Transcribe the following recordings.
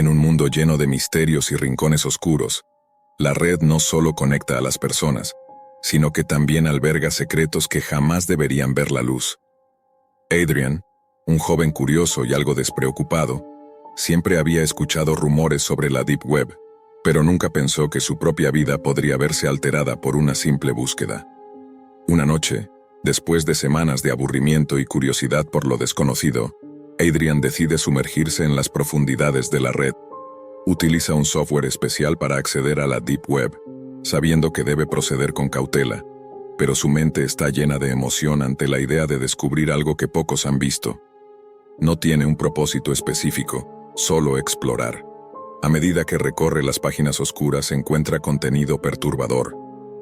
En un mundo lleno de misterios y rincones oscuros, la red no solo conecta a las personas, sino que también alberga secretos que jamás deberían ver la luz. Adrian, un joven curioso y algo despreocupado, siempre había escuchado rumores sobre la Deep Web, pero nunca pensó que su propia vida podría verse alterada por una simple búsqueda. Una noche, después de semanas de aburrimiento y curiosidad por lo desconocido, Adrian decide sumergirse en las profundidades de la red. Utiliza un software especial para acceder a la Deep Web, sabiendo que debe proceder con cautela, pero su mente está llena de emoción ante la idea de descubrir algo que pocos han visto. No tiene un propósito específico, solo explorar. A medida que recorre las páginas oscuras encuentra contenido perturbador,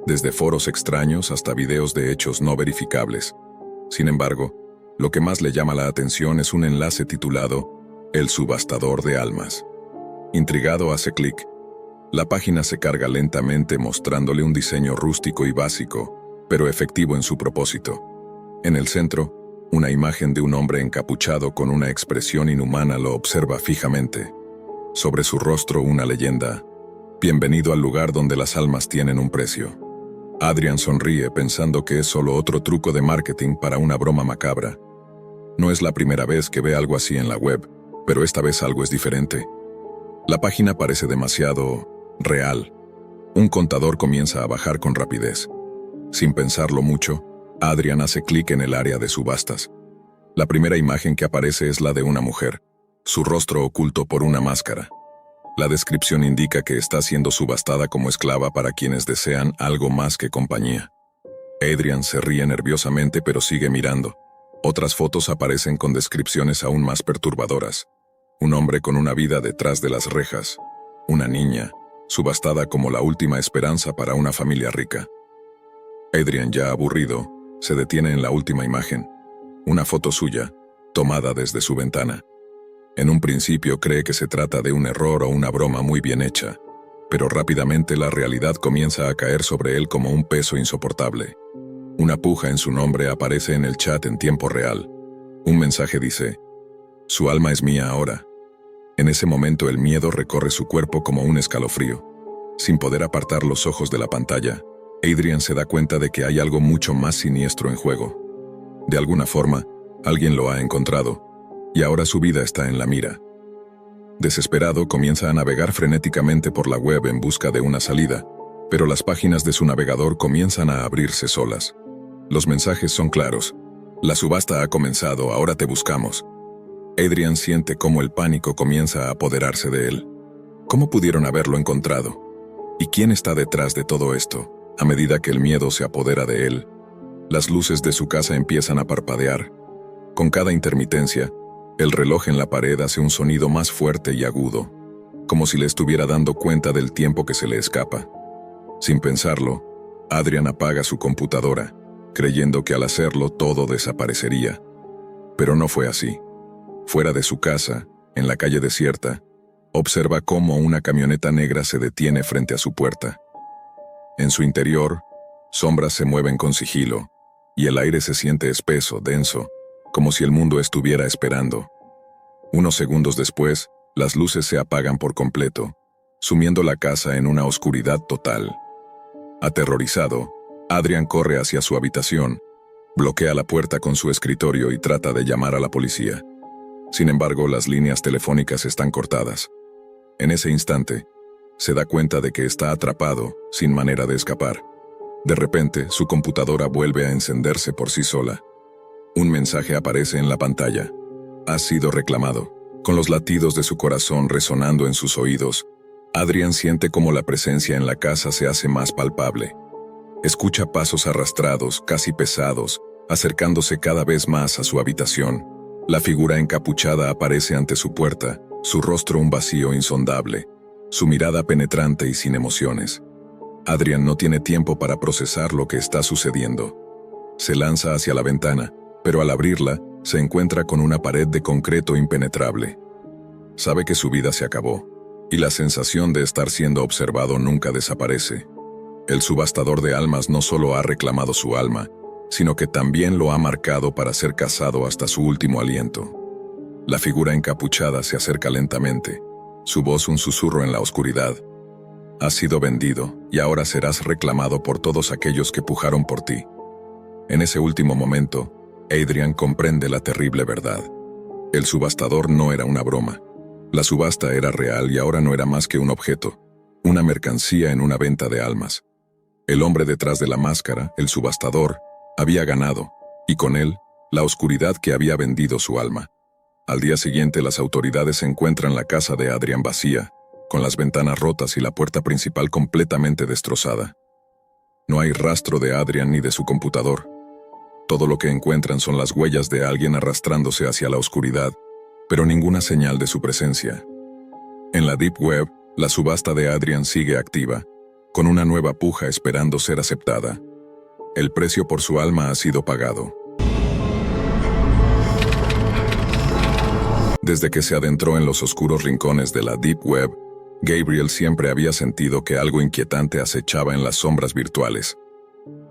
desde foros extraños hasta videos de hechos no verificables. Sin embargo, lo que más le llama la atención es un enlace titulado El subastador de almas. Intrigado hace clic. La página se carga lentamente mostrándole un diseño rústico y básico, pero efectivo en su propósito. En el centro, una imagen de un hombre encapuchado con una expresión inhumana lo observa fijamente. Sobre su rostro una leyenda: Bienvenido al lugar donde las almas tienen un precio. Adrian sonríe pensando que es solo otro truco de marketing para una broma macabra. No es la primera vez que ve algo así en la web, pero esta vez algo es diferente. La página parece demasiado real. Un contador comienza a bajar con rapidez. Sin pensarlo mucho, Adrian hace clic en el área de subastas. La primera imagen que aparece es la de una mujer, su rostro oculto por una máscara. La descripción indica que está siendo subastada como esclava para quienes desean algo más que compañía. Adrian se ríe nerviosamente pero sigue mirando. Otras fotos aparecen con descripciones aún más perturbadoras. Un hombre con una vida detrás de las rejas. Una niña, subastada como la última esperanza para una familia rica. Adrian, ya aburrido, se detiene en la última imagen. Una foto suya, tomada desde su ventana. En un principio cree que se trata de un error o una broma muy bien hecha, pero rápidamente la realidad comienza a caer sobre él como un peso insoportable. Una puja en su nombre aparece en el chat en tiempo real. Un mensaje dice: «Su alma es mía ahora». En ese momento el miedo recorre su cuerpo como un escalofrío. Sin poder apartar los ojos de la pantalla, Adrian se da cuenta de que hay algo mucho más siniestro en juego. De alguna forma, alguien lo ha encontrado, y ahora su vida está en la mira. Desesperado, comienza a navegar frenéticamente por la web en busca de una salida, pero las páginas de su navegador comienzan a abrirse solas. Los mensajes son claros: «La subasta ha comenzado, ahora te buscamos». Adrian siente cómo el pánico comienza a apoderarse de él. ¿Cómo pudieron haberlo encontrado? ¿Y quién está detrás de todo esto? A medida que el miedo se apodera de él, las luces de su casa empiezan a parpadear. Con cada intermitencia, el reloj en la pared hace un sonido más fuerte y agudo, como si le estuviera dando cuenta del tiempo que se le escapa. Sin pensarlo, Adrian apaga su computadora, creyendo que al hacerlo todo desaparecería. Pero no fue así. Fuera de su casa, en la calle desierta, observa cómo una camioneta negra se detiene frente a su puerta. En su interior, sombras se mueven con sigilo, y el aire se siente espeso, denso, como si el mundo estuviera esperando. Unos segundos después, las luces se apagan por completo, sumiendo la casa en una oscuridad total. Aterrorizado, Adrian corre hacia su habitación, bloquea la puerta con su escritorio y trata de llamar a la policía. Sin embargo, las líneas telefónicas están cortadas. En ese instante, se da cuenta de que está atrapado, sin manera de escapar. De repente, su computadora vuelve a encenderse por sí sola. Un mensaje aparece en la pantalla: «Has sido reclamado». Con los latidos de su corazón resonando en sus oídos, Adrian siente como la presencia en la casa se hace más palpable. Escucha pasos arrastrados, casi pesados, acercándose cada vez más a su habitación. La figura encapuchada aparece ante su puerta, su rostro un vacío insondable, su mirada penetrante y sin emociones. Adrian no tiene tiempo para procesar lo que está sucediendo. Se lanza hacia la ventana, pero al abrirla, se encuentra con una pared de concreto impenetrable. Sabe que su vida se acabó, y la sensación de estar siendo observado nunca desaparece. El subastador de almas no solo ha reclamado su alma, sino que también lo ha marcado para ser cazado hasta su último aliento. La figura encapuchada se acerca lentamente. Su voz un susurro en la oscuridad. Has sido vendido, y ahora serás reclamado por todos aquellos que pujaron por ti. En ese último momento, Adrian comprende la terrible verdad. El subastador no era una broma. La subasta era real y ahora no era más que un objeto, una mercancía en una venta de almas. El hombre detrás de la máscara, el subastador, había ganado, y con él, la oscuridad que había vendido su alma. Al día siguiente, las autoridades encuentran la casa de Adrian vacía, con las ventanas rotas y la puerta principal completamente destrozada. No hay rastro de Adrian ni de su computador. Todo lo que encuentran son las huellas de alguien arrastrándose hacia la oscuridad, pero ninguna señal de su presencia. En la Deep Web, la subasta de Adrian sigue activa, con una nueva puja esperando ser aceptada. El precio por su alma ha sido pagado. Desde que se adentró en los oscuros rincones de la Deep Web, Gabriel siempre había sentido que algo inquietante acechaba en las sombras virtuales.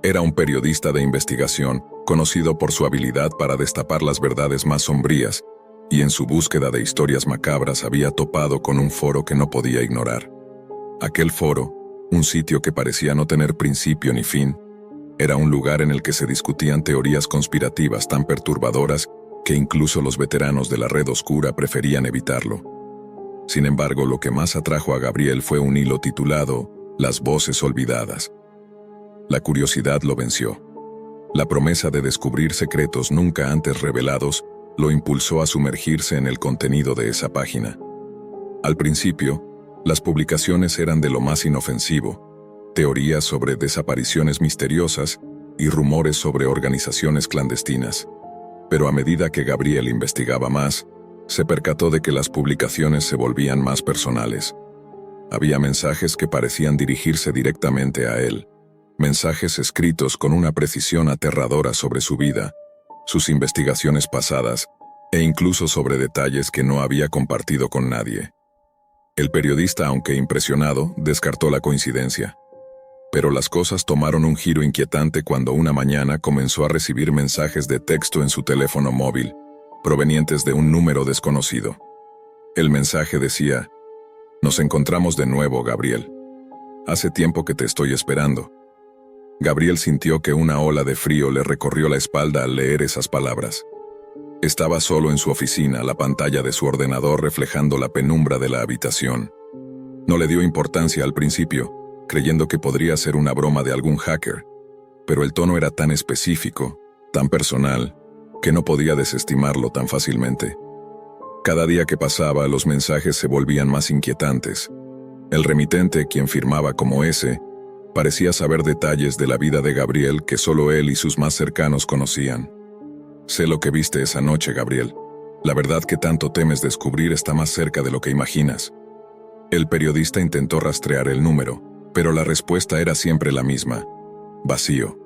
Era un periodista de investigación, conocido por su habilidad para destapar las verdades más sombrías, y en su búsqueda de historias macabras había topado con un foro que no podía ignorar. Aquel foro, un sitio que parecía no tener principio ni fin, era un lugar en el que se discutían teorías conspirativas tan perturbadoras que incluso los veteranos de la red oscura preferían evitarlo. Sin embargo, lo que más atrajo a Gabriel fue un hilo titulado Las voces olvidadas. La curiosidad lo venció. La promesa de descubrir secretos nunca antes revelados lo impulsó a sumergirse en el contenido de esa página. Al principio, las publicaciones eran de lo más inofensivo, teorías sobre desapariciones misteriosas y rumores sobre organizaciones clandestinas. Pero a medida que Gabriel investigaba más, se percató de que las publicaciones se volvían más personales. Había mensajes que parecían dirigirse directamente a él, mensajes escritos con una precisión aterradora sobre su vida, sus investigaciones pasadas, e incluso sobre detalles que no había compartido con nadie. El periodista, aunque impresionado, descartó la coincidencia. Pero las cosas tomaron un giro inquietante cuando una mañana comenzó a recibir mensajes de texto en su teléfono móvil, provenientes de un número desconocido. El mensaje decía: «Nos encontramos de nuevo, Gabriel. Hace tiempo que te estoy esperando». Gabriel sintió que una ola de frío le recorrió la espalda al leer esas palabras. Estaba solo en su oficina, la pantalla de su ordenador reflejando la penumbra de la habitación. No le dio importancia al principio, creyendo que podría ser una broma de algún hacker, pero el tono era tan específico, tan personal, que no podía desestimarlo tan fácilmente. Cada día que pasaba, los mensajes se volvían más inquietantes. El remitente, quien firmaba como S, parecía saber detalles de la vida de Gabriel que solo él y sus más cercanos conocían. «Sé lo que viste esa noche, Gabriel. La verdad que tanto temes descubrir está más cerca de lo que imaginas». El periodista intentó rastrear el número, pero la respuesta era siempre la misma: vacío.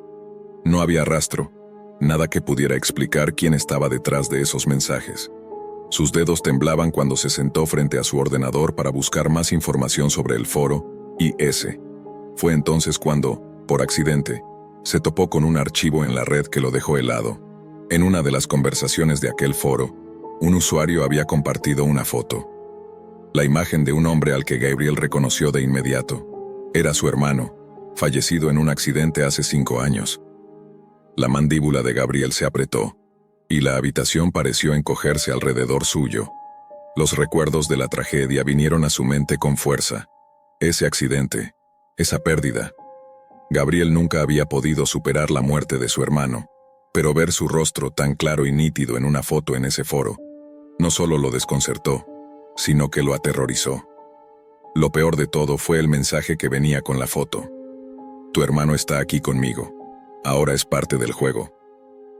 No había rastro, nada que pudiera explicar quién estaba detrás de esos mensajes. Sus dedos temblaban cuando se sentó frente a su ordenador para buscar más información sobre el foro IS. Fue entonces cuando, por accidente, se topó con un archivo en la red que lo dejó helado. En una de las conversaciones de aquel foro, un usuario había compartido una foto. La imagen de un hombre al que Gabriel reconoció de inmediato. Era su hermano, fallecido en un accidente hace 5 años. La mandíbula de Gabriel se apretó, y la habitación pareció encogerse alrededor suyo. Los recuerdos de la tragedia vinieron a su mente con fuerza. Ese accidente, esa pérdida. Gabriel nunca había podido superar la muerte de su hermano, pero ver su rostro tan claro y nítido en una foto en ese foro, no solo lo desconcertó, sino que lo aterrorizó. Lo peor de todo fue el mensaje que venía con la foto. «Tu hermano está aquí conmigo. Ahora es parte del juego».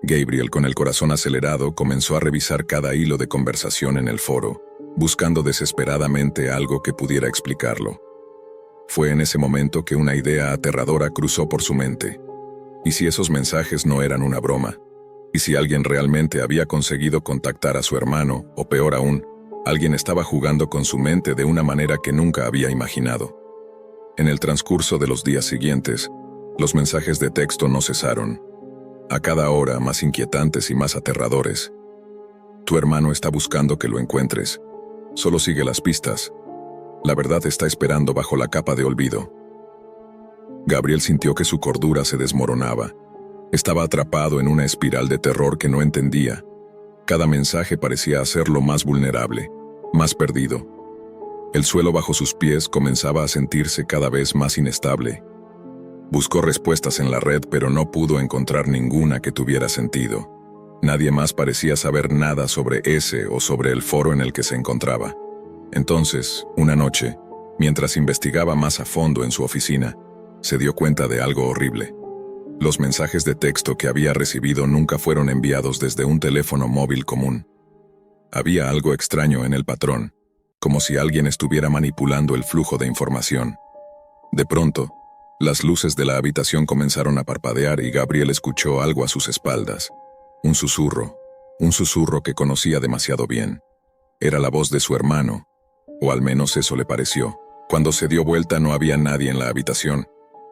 Gabriel, con el corazón acelerado, comenzó a revisar cada hilo de conversación en el foro, buscando desesperadamente algo que pudiera explicarlo. Fue en ese momento que una idea aterradora cruzó por su mente. ¿Y si esos mensajes no eran una broma? ¿Y si alguien realmente había conseguido contactar a su hermano, o peor aún, alguien estaba jugando con su mente de una manera que nunca había imaginado? En el transcurso de los días siguientes, los mensajes de texto no cesaron. A cada hora más inquietantes y más aterradores. «Tu hermano está buscando que lo encuentres. Solo sigue las pistas. La verdad está esperando bajo la capa de olvido. Gabriel sintió que su cordura se desmoronaba. Estaba atrapado en una espiral de terror que no entendía. Cada mensaje parecía hacerlo más vulnerable, más perdido. El suelo bajo sus pies comenzaba a sentirse cada vez más inestable. Buscó respuestas en la red, pero no pudo encontrar ninguna que tuviera sentido. Nadie más parecía saber nada sobre ese o sobre el foro en el que se encontraba. Entonces, una noche, mientras investigaba más a fondo en su oficina, se dio cuenta de algo horrible. Los mensajes de texto que había recibido nunca fueron enviados desde un teléfono móvil común. Había algo extraño en el patrón, como si alguien estuviera manipulando el flujo de información. De pronto, las luces de la habitación comenzaron a parpadear y Gabriel escuchó algo a sus espaldas. Un susurro que conocía demasiado bien. Era la voz de su hermano, o al menos eso le pareció. Cuando se dio vuelta no había nadie en la habitación,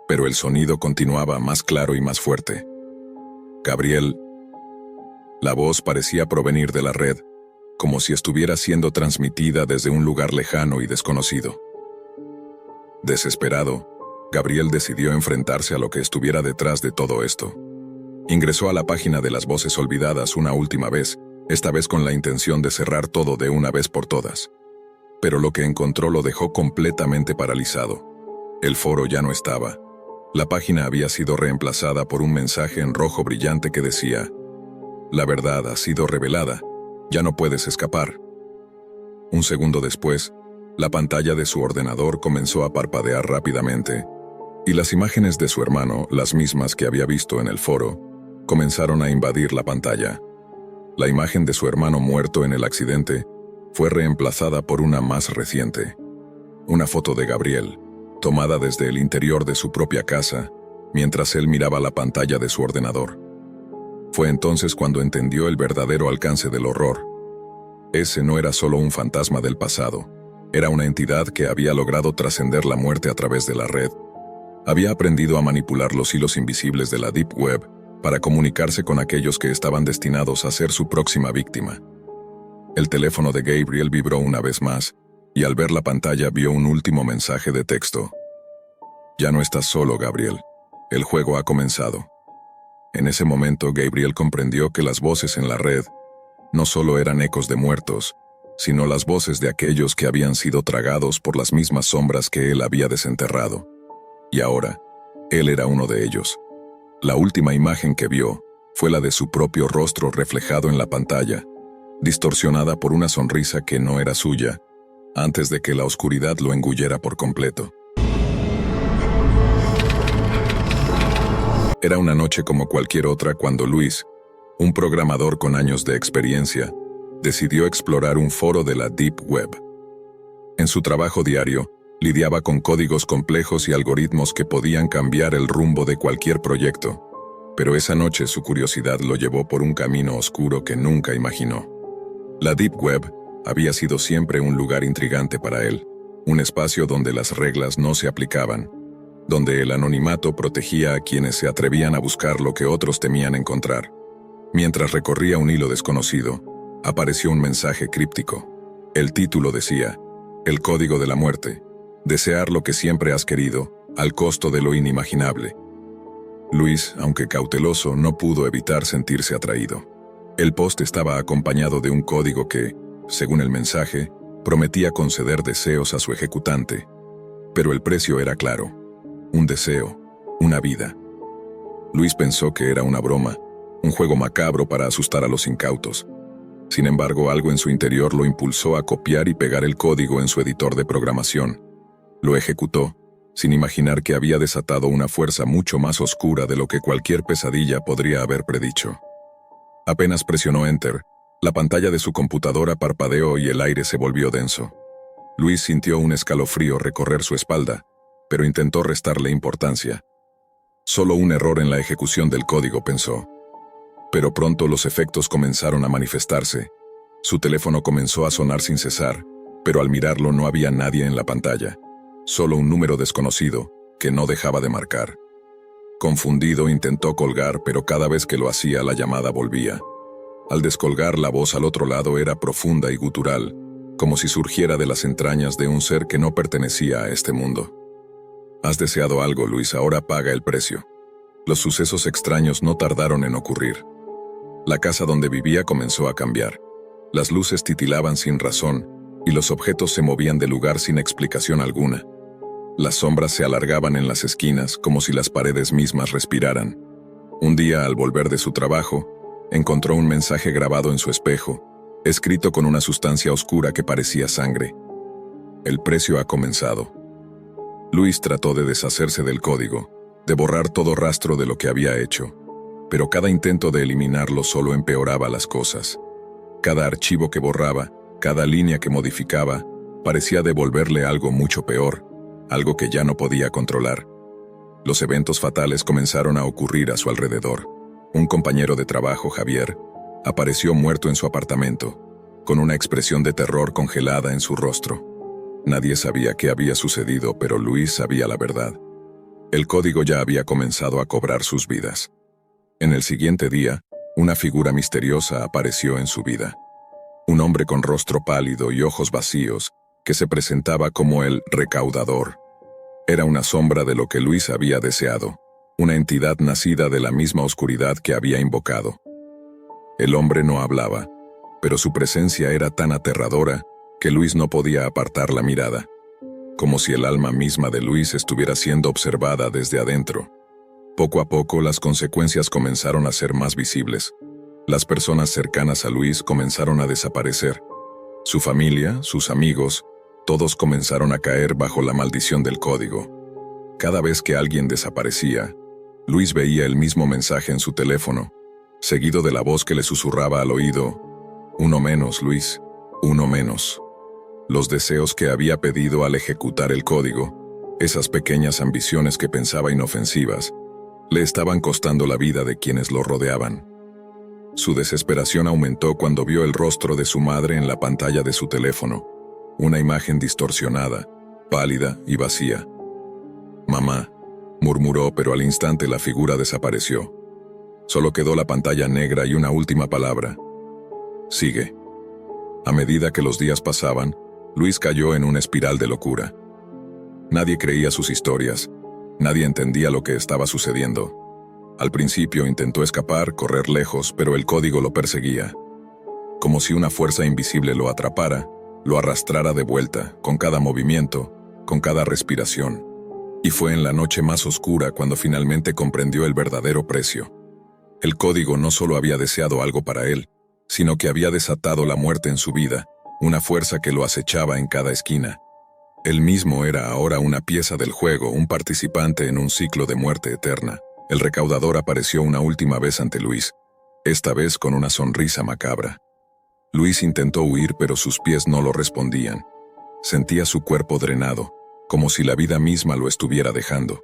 pero el sonido continuaba más claro y más fuerte. Gabriel. La voz parecía provenir de la red, como si estuviera siendo transmitida desde un lugar lejano y desconocido. Desesperado, Gabriel decidió enfrentarse a lo que estuviera detrás de todo esto. Ingresó a la página de las voces olvidadas una última vez, esta vez con la intención de cerrar todo de una vez por todas. Pero lo que encontró lo dejó completamente paralizado. El foro ya no estaba. La página había sido reemplazada por un mensaje en rojo brillante que decía: «La verdad ha sido revelada. Ya no puedes escapar». Un segundo después, la pantalla de su ordenador comenzó a parpadear rápidamente, y las imágenes de su hermano, las mismas que había visto en el foro, comenzaron a invadir la pantalla. La imagen de su hermano muerto en el accidente fue reemplazada por una más reciente. Una foto de Gabriel, tomada desde el interior de su propia casa, mientras él miraba la pantalla de su ordenador. Fue entonces cuando entendió el verdadero alcance del horror. Ese no era solo un fantasma del pasado, era una entidad que había logrado trascender la muerte a través de la red. Había aprendido a manipular los hilos invisibles de la Deep Web para comunicarse con aquellos que estaban destinados a ser su próxima víctima. El teléfono de Gabriel vibró una vez más, y al ver la pantalla vio un último mensaje de texto. «Ya no estás solo, Gabriel. El juego ha comenzado». En ese momento Gabriel comprendió que las voces en la red no solo eran ecos de muertos, sino las voces de aquellos que habían sido tragados por las mismas sombras que él había desenterrado. Y ahora, él era uno de ellos. La última imagen que vio fue la de su propio rostro reflejado en la pantalla, distorsionada por una sonrisa que no era suya, antes de que la oscuridad lo engullera por completo. Era una noche como cualquier otra cuando Luis, un programador con años de experiencia, decidió explorar un foro de la Deep Web. En su trabajo diario, lidiaba con códigos complejos y algoritmos que podían cambiar el rumbo de cualquier proyecto, pero esa noche su curiosidad lo llevó por un camino oscuro que nunca imaginó. La Deep Web había sido siempre un lugar intrigante para él, un espacio donde las reglas no se aplicaban, donde el anonimato protegía a quienes se atrevían a buscar lo que otros temían encontrar. Mientras recorría un hilo desconocido, apareció un mensaje críptico. El título decía: «El código de la muerte. Desear lo que siempre has querido, al costo de lo inimaginable». Luis, aunque cauteloso, no pudo evitar sentirse atraído. El post estaba acompañado de un código que, según el mensaje, prometía conceder deseos a su ejecutante. Pero el precio era claro: un deseo, una vida. Luis pensó que era una broma, un juego macabro para asustar a los incautos. Sin embargo, algo en su interior lo impulsó a copiar y pegar el código en su editor de programación. Lo ejecutó, sin imaginar que había desatado una fuerza mucho más oscura de lo que cualquier pesadilla podría haber predicho. Apenas presionó Enter, la pantalla de su computadora parpadeó y el aire se volvió denso. Luis sintió un escalofrío recorrer su espalda, pero intentó restarle importancia. Solo un error en la ejecución del código, pensó. Pero pronto los efectos comenzaron a manifestarse. Su teléfono comenzó a sonar sin cesar, pero al mirarlo no había nadie en la pantalla. Solo un número desconocido, que no dejaba de marcar. Confundido intentó colgar, pero cada vez que lo hacía la llamada volvía. Al descolgar, la voz al otro lado era profunda y gutural, como si surgiera de las entrañas de un ser que no pertenecía a este mundo. Has deseado algo, Luis, ahora paga el precio. Los sucesos extraños no tardaron en ocurrir. La casa donde vivía comenzó a cambiar. Las luces titilaban sin razón, y los objetos se movían de lugar sin explicación alguna. Las sombras se alargaban en las esquinas como si las paredes mismas respiraran. Un día, al volver de su trabajo, encontró un mensaje grabado en su espejo, escrito con una sustancia oscura que parecía sangre. El precio ha comenzado. Luis trató de deshacerse del código, de borrar todo rastro de lo que había hecho, pero cada intento de eliminarlo solo empeoraba las cosas. Cada archivo que borraba, cada línea que modificaba, parecía devolverle algo mucho peor, algo que ya no podía controlar. Los eventos fatales comenzaron a ocurrir a su alrededor. Un compañero de trabajo, Javier, apareció muerto en su apartamento, con una expresión de terror congelada en su rostro. Nadie sabía qué había sucedido, pero Luis sabía la verdad. El código ya había comenzado a cobrar sus vidas. En el siguiente día, una figura misteriosa apareció en su vida. Un hombre con rostro pálido y ojos vacíos, que se presentaba como el recaudador. Era una sombra de lo que Luis había deseado, una entidad nacida de la misma oscuridad que había invocado. El hombre no hablaba, pero su presencia era tan aterradora que Luis no podía apartar la mirada, como si el alma misma de Luis estuviera siendo observada desde adentro. Poco a poco las consecuencias comenzaron a ser más visibles. Las personas cercanas a Luis comenzaron a desaparecer. Su familia, sus amigos, todos comenzaron a caer bajo la maldición del código. Cada vez que alguien desaparecía, Luis veía el mismo mensaje en su teléfono, seguido de la voz que le susurraba al oído: «Uno menos, Luis, uno menos». Los deseos que había pedido al ejecutar el código, esas pequeñas ambiciones que pensaba inofensivas, le estaban costando la vida de quienes lo rodeaban. Su desesperación aumentó cuando vio el rostro de su madre en la pantalla de su teléfono, una imagen distorsionada, pálida y vacía. «Mamá», murmuró, pero al instante la figura desapareció. Solo quedó la pantalla negra y una última palabra: «Sigue». A medida que los días pasaban, Luis cayó en una espiral de locura. Nadie creía sus historias, nadie entendía lo que estaba sucediendo. Al principio intentó escapar, correr lejos, pero el código lo perseguía. Como si una fuerza invisible lo atrapara, lo arrastrara de vuelta, con cada movimiento, con cada respiración. Y fue en la noche más oscura cuando finalmente comprendió el verdadero precio. El código no solo había deseado algo para él, sino que había desatado la muerte en su vida, una fuerza que lo acechaba en cada esquina. Él mismo era ahora una pieza del juego, un participante en un ciclo de muerte eterna. El recaudador apareció una última vez ante Luis, esta vez con una sonrisa macabra. Luis intentó huir, pero sus pies no lo respondían. Sentía su cuerpo drenado, como si la vida misma lo estuviera dejando.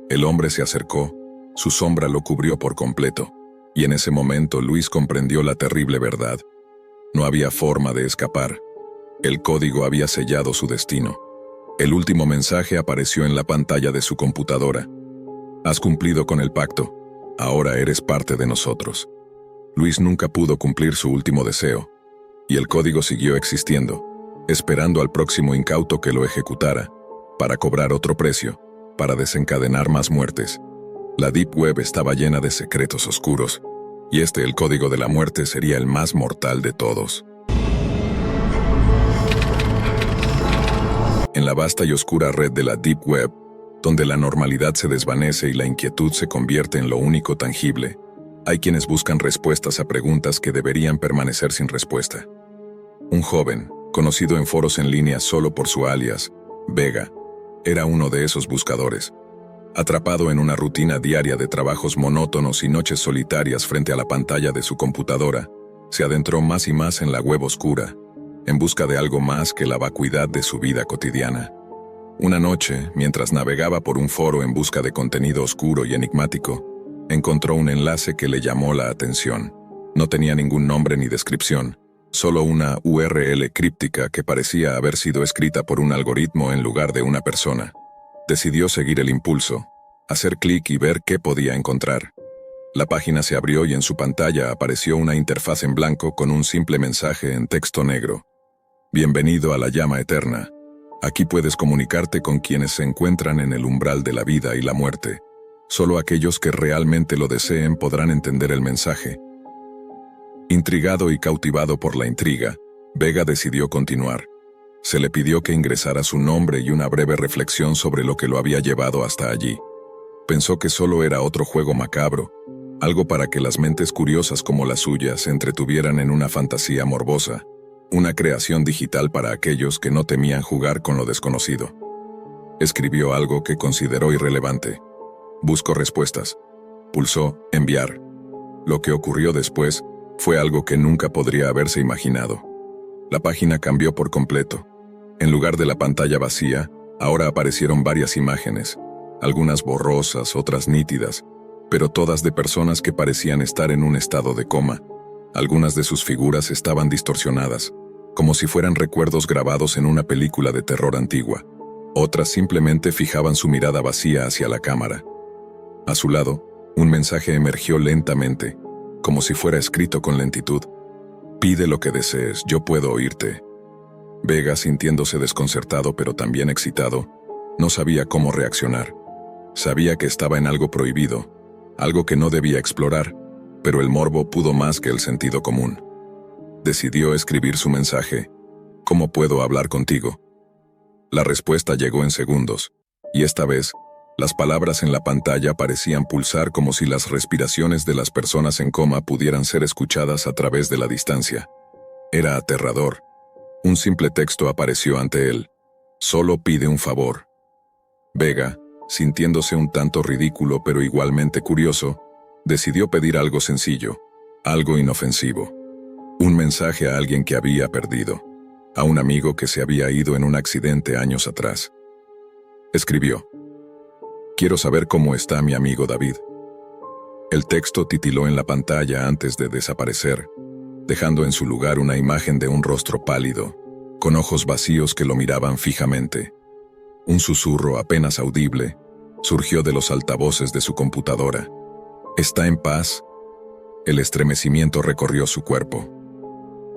El hombre se acercó, su sombra lo cubrió por completo, y en ese momento Luis comprendió la terrible verdad. No había forma de escapar. El código había sellado su destino. El último mensaje apareció en la pantalla de su computadora: «Has cumplido con el pacto. Ahora eres parte de nosotros». Luis nunca pudo cumplir su último deseo, y el código siguió existiendo, esperando al próximo incauto que lo ejecutara, para cobrar otro precio, para desencadenar más muertes. La Deep Web estaba llena de secretos oscuros, y el código de la muerte, sería el más mortal de todos. En la vasta y oscura red de la Deep Web, donde la normalidad se desvanece y la inquietud se convierte en lo único tangible, hay quienes buscan respuestas a preguntas que deberían permanecer sin respuesta. Un joven, conocido en foros en línea solo por su alias, Vega, era uno de esos buscadores. Atrapado en una rutina diaria de trabajos monótonos y noches solitarias frente a la pantalla de su computadora, se adentró más y más en la web oscura, en busca de algo más que la vacuidad de su vida cotidiana. Una noche, mientras navegaba por un foro en busca de contenido oscuro y enigmático, encontró un enlace que le llamó la atención. No tenía ningún nombre ni descripción, solo una URL críptica que parecía haber sido escrita por un algoritmo en lugar de una persona. Decidió seguir el impulso, hacer clic y ver qué podía encontrar. La página se abrió y en su pantalla apareció una interfaz en blanco con un simple mensaje en texto negro: Bienvenido a la llama eterna. Aquí puedes comunicarte con quienes se encuentran en el umbral de la vida y la muerte. Solo aquellos que realmente lo deseen podrán entender el mensaje. Intrigado y cautivado por la intriga, Vega decidió continuar. Se le pidió que ingresara su nombre y una breve reflexión sobre lo que lo había llevado hasta allí. Pensó que solo era otro juego macabro, algo para que las mentes curiosas como la suya se entretuvieran en una fantasía morbosa, una creación digital para aquellos que no temían jugar con lo desconocido. Escribió algo que consideró irrelevante. Buscó respuestas. Pulsó enviar. Lo que ocurrió después fue algo que nunca podría haberse imaginado. La página cambió por completo. En lugar de la pantalla vacía, ahora aparecieron varias imágenes, algunas borrosas, otras nítidas, pero todas de personas que parecían estar en un estado de coma. Algunas de sus figuras estaban distorsionadas, como si fueran recuerdos grabados en una película de terror antigua. Otras simplemente fijaban su mirada vacía hacia la cámara. A su lado, un mensaje emergió lentamente, como si fuera escrito con lentitud. Pide lo que desees, yo puedo oírte. Vega, sintiéndose desconcertado pero también excitado, no sabía cómo reaccionar. Sabía que estaba en algo prohibido, algo que no debía explorar, pero el morbo pudo más que el sentido común. Decidió escribir su mensaje. ¿Cómo puedo hablar contigo? La respuesta llegó en segundos, y esta vez, las palabras en la pantalla parecían pulsar como si las respiraciones de las personas en coma pudieran ser escuchadas a través de la distancia. Era aterrador. Un simple texto apareció ante él. Solo pide un favor. Vega, sintiéndose un tanto ridículo pero igualmente curioso, decidió pedir algo sencillo, algo inofensivo. Un mensaje a alguien que había perdido, a un amigo que se había ido en un accidente años atrás. Escribió: «Quiero saber cómo está mi amigo David». El texto titiló en la pantalla antes de desaparecer, dejando en su lugar una imagen de un rostro pálido, con ojos vacíos que lo miraban fijamente. Un susurro apenas audible surgió de los altavoces de su computadora. «¿Está en paz?». El estremecimiento recorrió su cuerpo.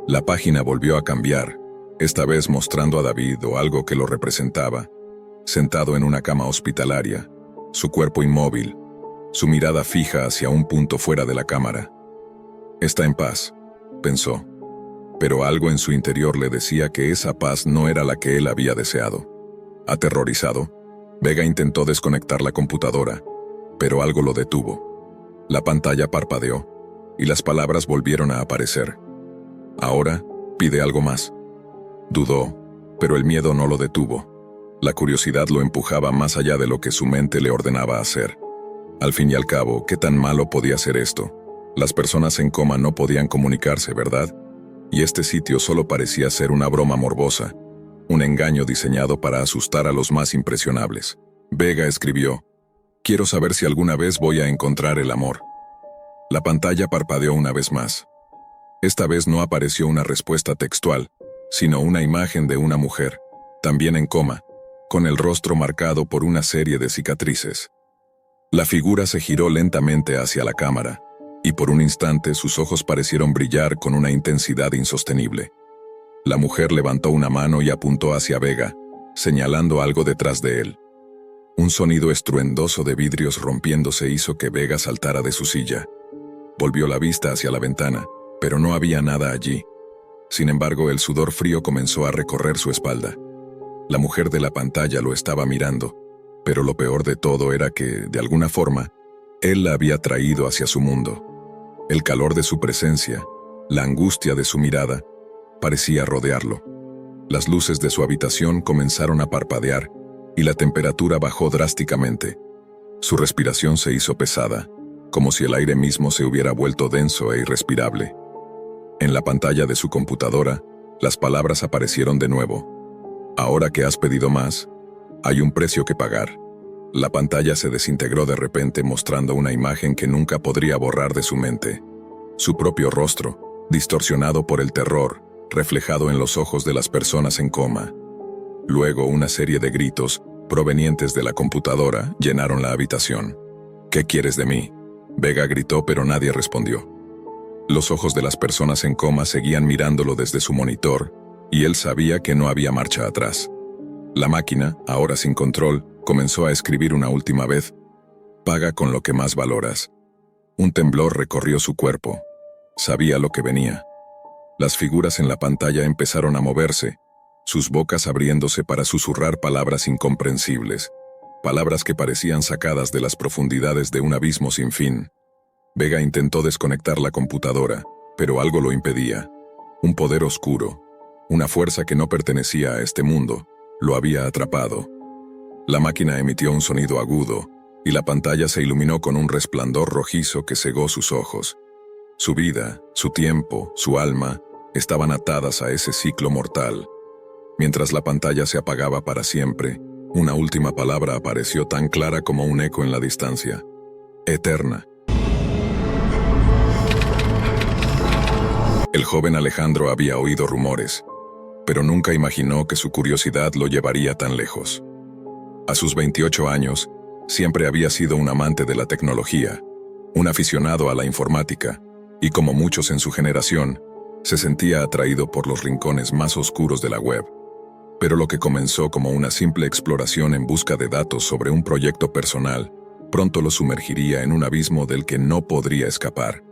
La página volvió a cambiar, esta vez mostrando a David o algo que lo representaba, sentado en una cama hospitalaria, su cuerpo inmóvil, su mirada fija hacia un punto fuera de la cámara. «Está en paz», pensó, pero algo en su interior le decía que esa paz no era la que él había deseado. Aterrorizado, Vega intentó desconectar la computadora, pero algo lo detuvo. La pantalla parpadeó, y las palabras volvieron a aparecer. «Ahora, pide algo más». Dudó, pero el miedo no lo detuvo. La curiosidad lo empujaba más allá de lo que su mente le ordenaba hacer. Al fin y al cabo, ¿qué tan malo podía ser esto? Las personas en coma no podían comunicarse, ¿verdad? Y este sitio solo parecía ser una broma morbosa, un engaño diseñado para asustar a los más impresionables. Vega escribió: «Quiero saber si alguna vez voy a encontrar el amor». La pantalla parpadeó una vez más. Esta vez no apareció una respuesta textual, sino una imagen de una mujer, también en coma, con el rostro marcado por una serie de cicatrices. La figura se giró lentamente hacia la cámara, y por un instante sus ojos parecieron brillar con una intensidad insostenible. La mujer levantó una mano y apuntó hacia Vega, señalando algo detrás de él. Un sonido estruendoso de vidrios rompiéndose hizo que Vega saltara de su silla. Volvió la vista hacia la ventana, pero no había nada allí. Sin embargo, el sudor frío comenzó a recorrer su espalda. La mujer de la pantalla lo estaba mirando, pero lo peor de todo era que, de alguna forma, él la había traído hacia su mundo. El calor de su presencia, la angustia de su mirada, parecía rodearlo. Las luces de su habitación comenzaron a parpadear y la temperatura bajó drásticamente. Su respiración se hizo pesada, como si el aire mismo se hubiera vuelto denso e irrespirable. En la pantalla de su computadora, las palabras aparecieron de nuevo. «Ahora que has pedido más, hay un precio que pagar». La pantalla se desintegró de repente mostrando una imagen que nunca podría borrar de su mente. Su propio rostro, distorsionado por el terror, reflejado en los ojos de las personas en coma. Luego una serie de gritos, provenientes de la computadora, llenaron la habitación. «¿Qué quieres de mí?». Vega gritó, pero nadie respondió. Los ojos de las personas en coma seguían mirándolo desde su monitor, y él sabía que no había marcha atrás. La máquina, ahora sin control, comenzó a escribir una última vez: paga con lo que más valoras. Un temblor recorrió su cuerpo. Sabía lo que venía. Las figuras en la pantalla empezaron a moverse, sus bocas abriéndose para susurrar palabras incomprensibles, palabras que parecían sacadas de las profundidades de un abismo sin fin. Vega intentó desconectar la computadora, pero algo lo impedía. Un poder oscuro, una fuerza que no pertenecía a este mundo, lo había atrapado. La máquina emitió un sonido agudo, y la pantalla se iluminó con un resplandor rojizo que cegó sus ojos. Su vida, su tiempo, su alma, estaban atadas a ese ciclo mortal. Mientras la pantalla se apagaba para siempre, una última palabra apareció tan clara como un eco en la distancia: eterna. El joven Alejandro había oído rumores, pero nunca imaginó que su curiosidad lo llevaría tan lejos. A sus 28 años, siempre había sido un amante de la tecnología, un aficionado a la informática, y como muchos en su generación, se sentía atraído por los rincones más oscuros de la web. Pero lo que comenzó como una simple exploración en busca de datos sobre un proyecto personal, pronto lo sumergiría en un abismo del que no podría escapar.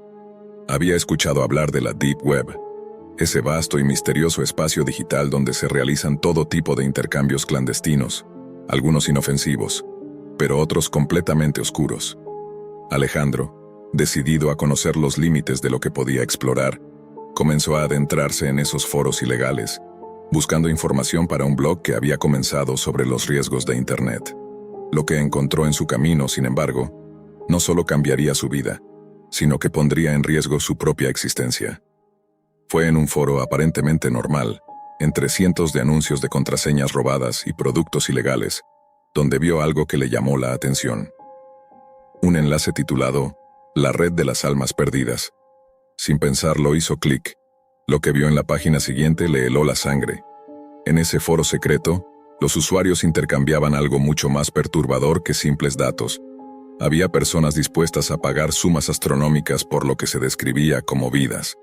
Había escuchado hablar de la Deep Web, ese vasto y misterioso espacio digital donde se realizan todo tipo de intercambios clandestinos, algunos inofensivos, pero otros completamente oscuros. Alejandro, decidido a conocer los límites de lo que podía explorar, comenzó a adentrarse en esos foros ilegales, buscando información para un blog que había comenzado sobre los riesgos de Internet. Lo que encontró en su camino, sin embargo, no solo cambiaría su vida, sino que pondría en riesgo su propia existencia. Fue en un foro aparentemente normal, entre cientos de anuncios de contraseñas robadas y productos ilegales, donde vio algo que le llamó la atención. Un enlace titulado «La red de las almas perdidas». Sin pensarlo hizo clic. Lo que vio en la página siguiente le heló la sangre. En ese foro secreto, los usuarios intercambiaban algo mucho más perturbador que simples datos. Había personas dispuestas a pagar sumas astronómicas por lo que se describía como vidas.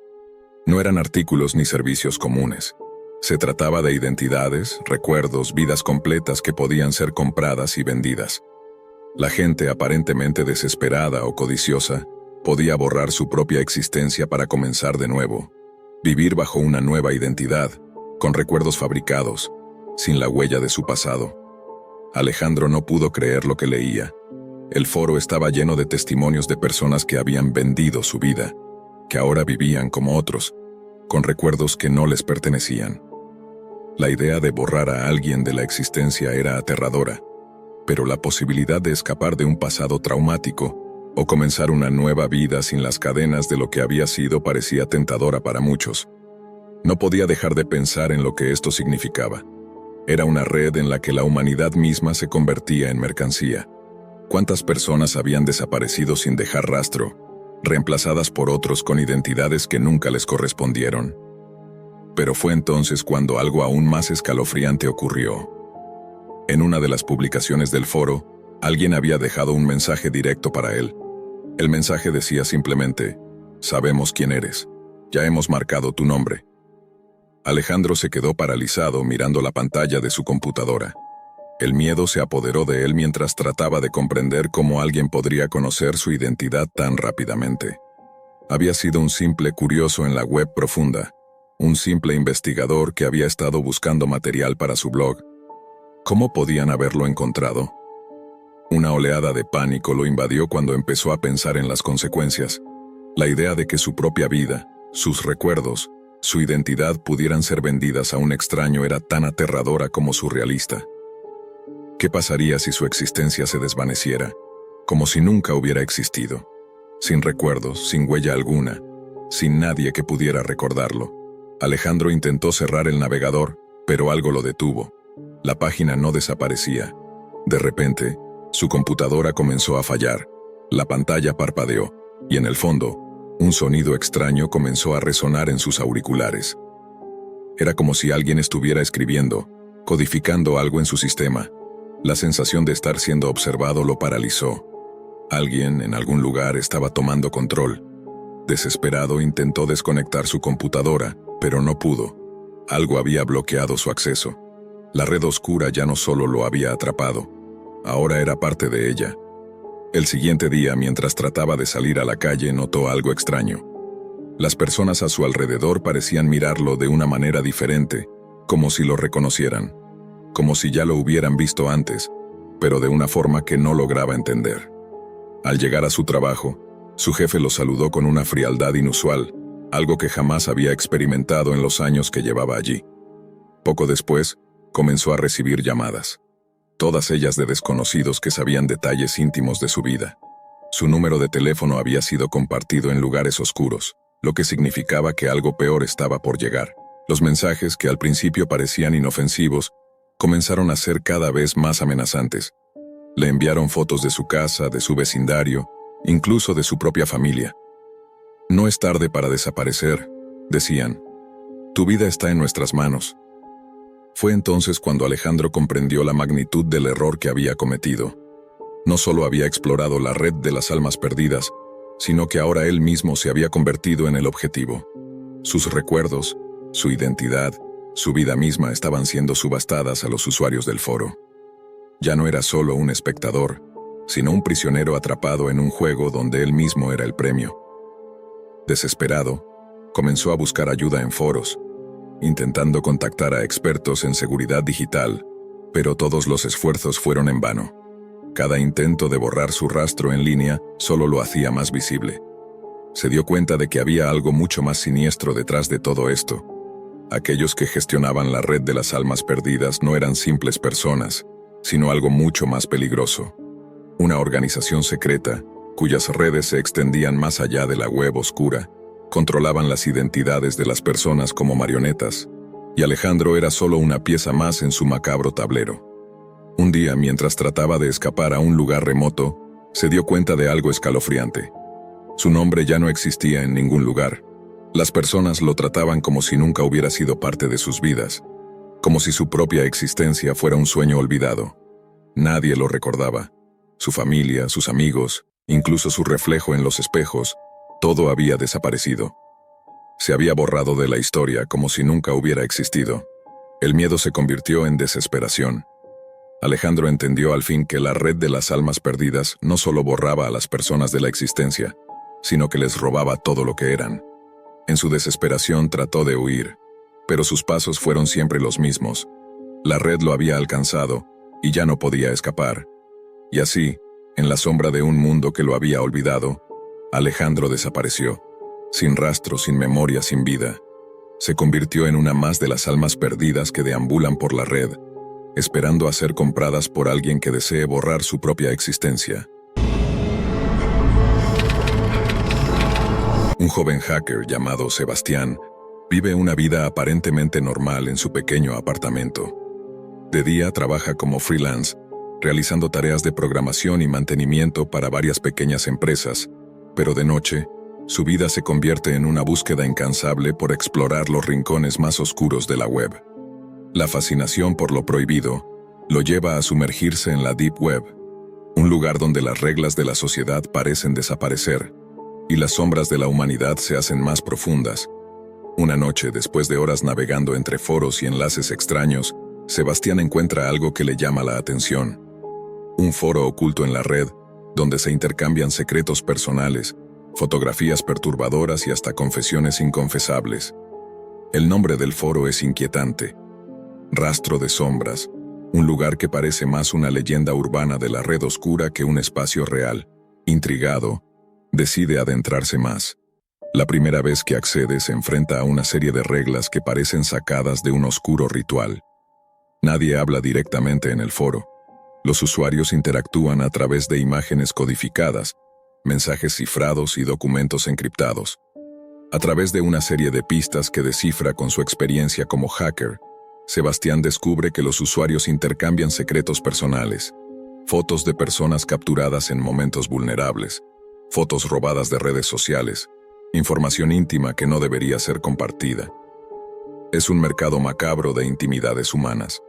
No eran artículos ni servicios comunes. Se trataba de identidades, recuerdos, vidas completas que podían ser compradas y vendidas. La gente aparentemente desesperada o codiciosa podía borrar su propia existencia para comenzar de nuevo, vivir bajo una nueva identidad, con recuerdos fabricados, sin la huella de su pasado. Alejandro no pudo creer lo que leía. El foro estaba lleno de testimonios de personas que habían vendido su vida, que ahora vivían como otros, con recuerdos que no les pertenecían. La idea de borrar a alguien de la existencia era aterradora, pero la posibilidad de escapar de un pasado traumático o comenzar una nueva vida sin las cadenas de lo que había sido parecía tentadora para muchos. No podía dejar de pensar en lo que esto significaba. Era una red en la que la humanidad misma se convertía en mercancía. ¿Cuántas personas habían desaparecido sin dejar rastro, reemplazadas por otros con identidades que nunca les correspondieron? Pero fue entonces cuando algo aún más escalofriante ocurrió. En una de las publicaciones del foro, alguien había dejado un mensaje directo para él. El mensaje decía simplemente: «Sabemos quién eres. Ya hemos marcado tu nombre». Alejandro se quedó paralizado mirando la pantalla de su computadora. El miedo se apoderó de él mientras trataba de comprender cómo alguien podría conocer su identidad tan rápidamente. Había sido un simple curioso en la web profunda, un simple investigador que había estado buscando material para su blog. ¿Cómo podían haberlo encontrado? Una oleada de pánico lo invadió cuando empezó a pensar en las consecuencias. La idea de que su propia vida, sus recuerdos, su identidad pudieran ser vendidas a un extraño era tan aterradora como surrealista. ¿Qué pasaría si su existencia se desvaneciera, como si nunca hubiera existido? Sin recuerdos, sin huella alguna, sin nadie que pudiera recordarlo. Alejandro intentó cerrar el navegador, pero algo lo detuvo. La página no desaparecía. De repente, su computadora comenzó a fallar, la pantalla parpadeó, y en el fondo, un sonido extraño comenzó a resonar en sus auriculares. Era como si alguien estuviera escribiendo, codificando algo en su sistema. La sensación de estar siendo observado lo paralizó. Alguien, en algún lugar, estaba tomando control. Desesperado intentó desconectar su computadora, pero no pudo. Algo había bloqueado su acceso. La red oscura ya no solo lo había atrapado, ahora era parte de ella. El siguiente día, mientras trataba de salir a la calle, notó algo extraño. Las personas a su alrededor parecían mirarlo de una manera diferente, como si lo reconocieran, como si ya lo hubieran visto antes, pero de una forma que no lograba entender. Al llegar a su trabajo, su jefe lo saludó con una frialdad inusual, algo que jamás había experimentado en los años que llevaba allí. Poco después, comenzó a recibir llamadas, todas ellas de desconocidos que sabían detalles íntimos de su vida. Su número de teléfono había sido compartido en lugares oscuros, lo que significaba que algo peor estaba por llegar. Los mensajes, que al principio parecían inofensivos, comenzaron a ser cada vez más amenazantes. Le enviaron fotos de su casa, de su vecindario, incluso de su propia familia. No es tarde para desaparecer, decían. Tu vida está en nuestras manos. Fue entonces cuando Alejandro comprendió la magnitud del error que había cometido. No solo había explorado la red de las almas perdidas, sino que ahora él mismo se había convertido en el objetivo. Sus recuerdos, su identidad, su vida misma estaban siendo subastadas a los usuarios del foro. Ya no era solo un espectador, sino un prisionero atrapado en un juego donde él mismo era el premio. Desesperado, comenzó a buscar ayuda en foros, intentando contactar a expertos en seguridad digital, pero todos los esfuerzos fueron en vano. Cada intento de borrar su rastro en línea solo lo hacía más visible. Se dio cuenta de que había algo mucho más siniestro detrás de todo esto. Aquellos que gestionaban la red de las almas perdidas no eran simples personas, sino algo mucho más peligroso. Una organización secreta, cuyas redes se extendían más allá de la web oscura, controlaban las identidades de las personas como marionetas, y Alejandro era solo una pieza más en su macabro tablero. Un día, mientras trataba de escapar a un lugar remoto, se dio cuenta de algo escalofriante. Su nombre ya no existía en ningún lugar. Las personas lo trataban como si nunca hubiera sido parte de sus vidas, como si su propia existencia fuera un sueño olvidado. Nadie lo recordaba. Su familia, sus amigos, incluso su reflejo en los espejos, todo había desaparecido. Se había borrado de la historia como si nunca hubiera existido. El miedo se convirtió en desesperación. Alejandro entendió al fin que la red de las almas perdidas no solo borraba a las personas de la existencia, sino que les robaba todo lo que eran. En su desesperación trató de huir, pero sus pasos fueron siempre los mismos. La red lo había alcanzado y ya no podía escapar. Y así, en la sombra de un mundo que lo había olvidado, Alejandro desapareció, sin rastro, sin memoria, sin vida. Se convirtió en una más de las almas perdidas que deambulan por la red, esperando a ser compradas por alguien que desee borrar su propia existencia. Un joven hacker llamado Sebastián vive una vida aparentemente normal en su pequeño apartamento. De día trabaja como freelance, realizando tareas de programación y mantenimiento para varias pequeñas empresas, pero de noche, su vida se convierte en una búsqueda incansable por explorar los rincones más oscuros de la web. La fascinación por lo prohibido lo lleva a sumergirse en la Deep Web, un lugar donde las reglas de la sociedad parecen desaparecer y las sombras de la humanidad se hacen más profundas. Una noche, después de horas navegando entre foros y enlaces extraños, Sebastián encuentra algo que le llama la atención. Un foro oculto en la red, donde se intercambian secretos personales, fotografías perturbadoras y hasta confesiones inconfesables. El nombre del foro es inquietante. Rastro de sombras, un lugar que parece más una leyenda urbana de la red oscura que un espacio real. Intrigado, decide adentrarse más. La primera vez que accede se enfrenta a una serie de reglas que parecen sacadas de un oscuro ritual. Nadie habla directamente en el foro. Los usuarios interactúan a través de imágenes codificadas, mensajes cifrados y documentos encriptados. A través de una serie de pistas que descifra con su experiencia como hacker, Sebastián descubre que los usuarios intercambian secretos personales, fotos de personas capturadas en momentos vulnerables, fotos robadas de redes sociales, información íntima que no debería ser compartida. Es un mercado macabro de intimidades humanas.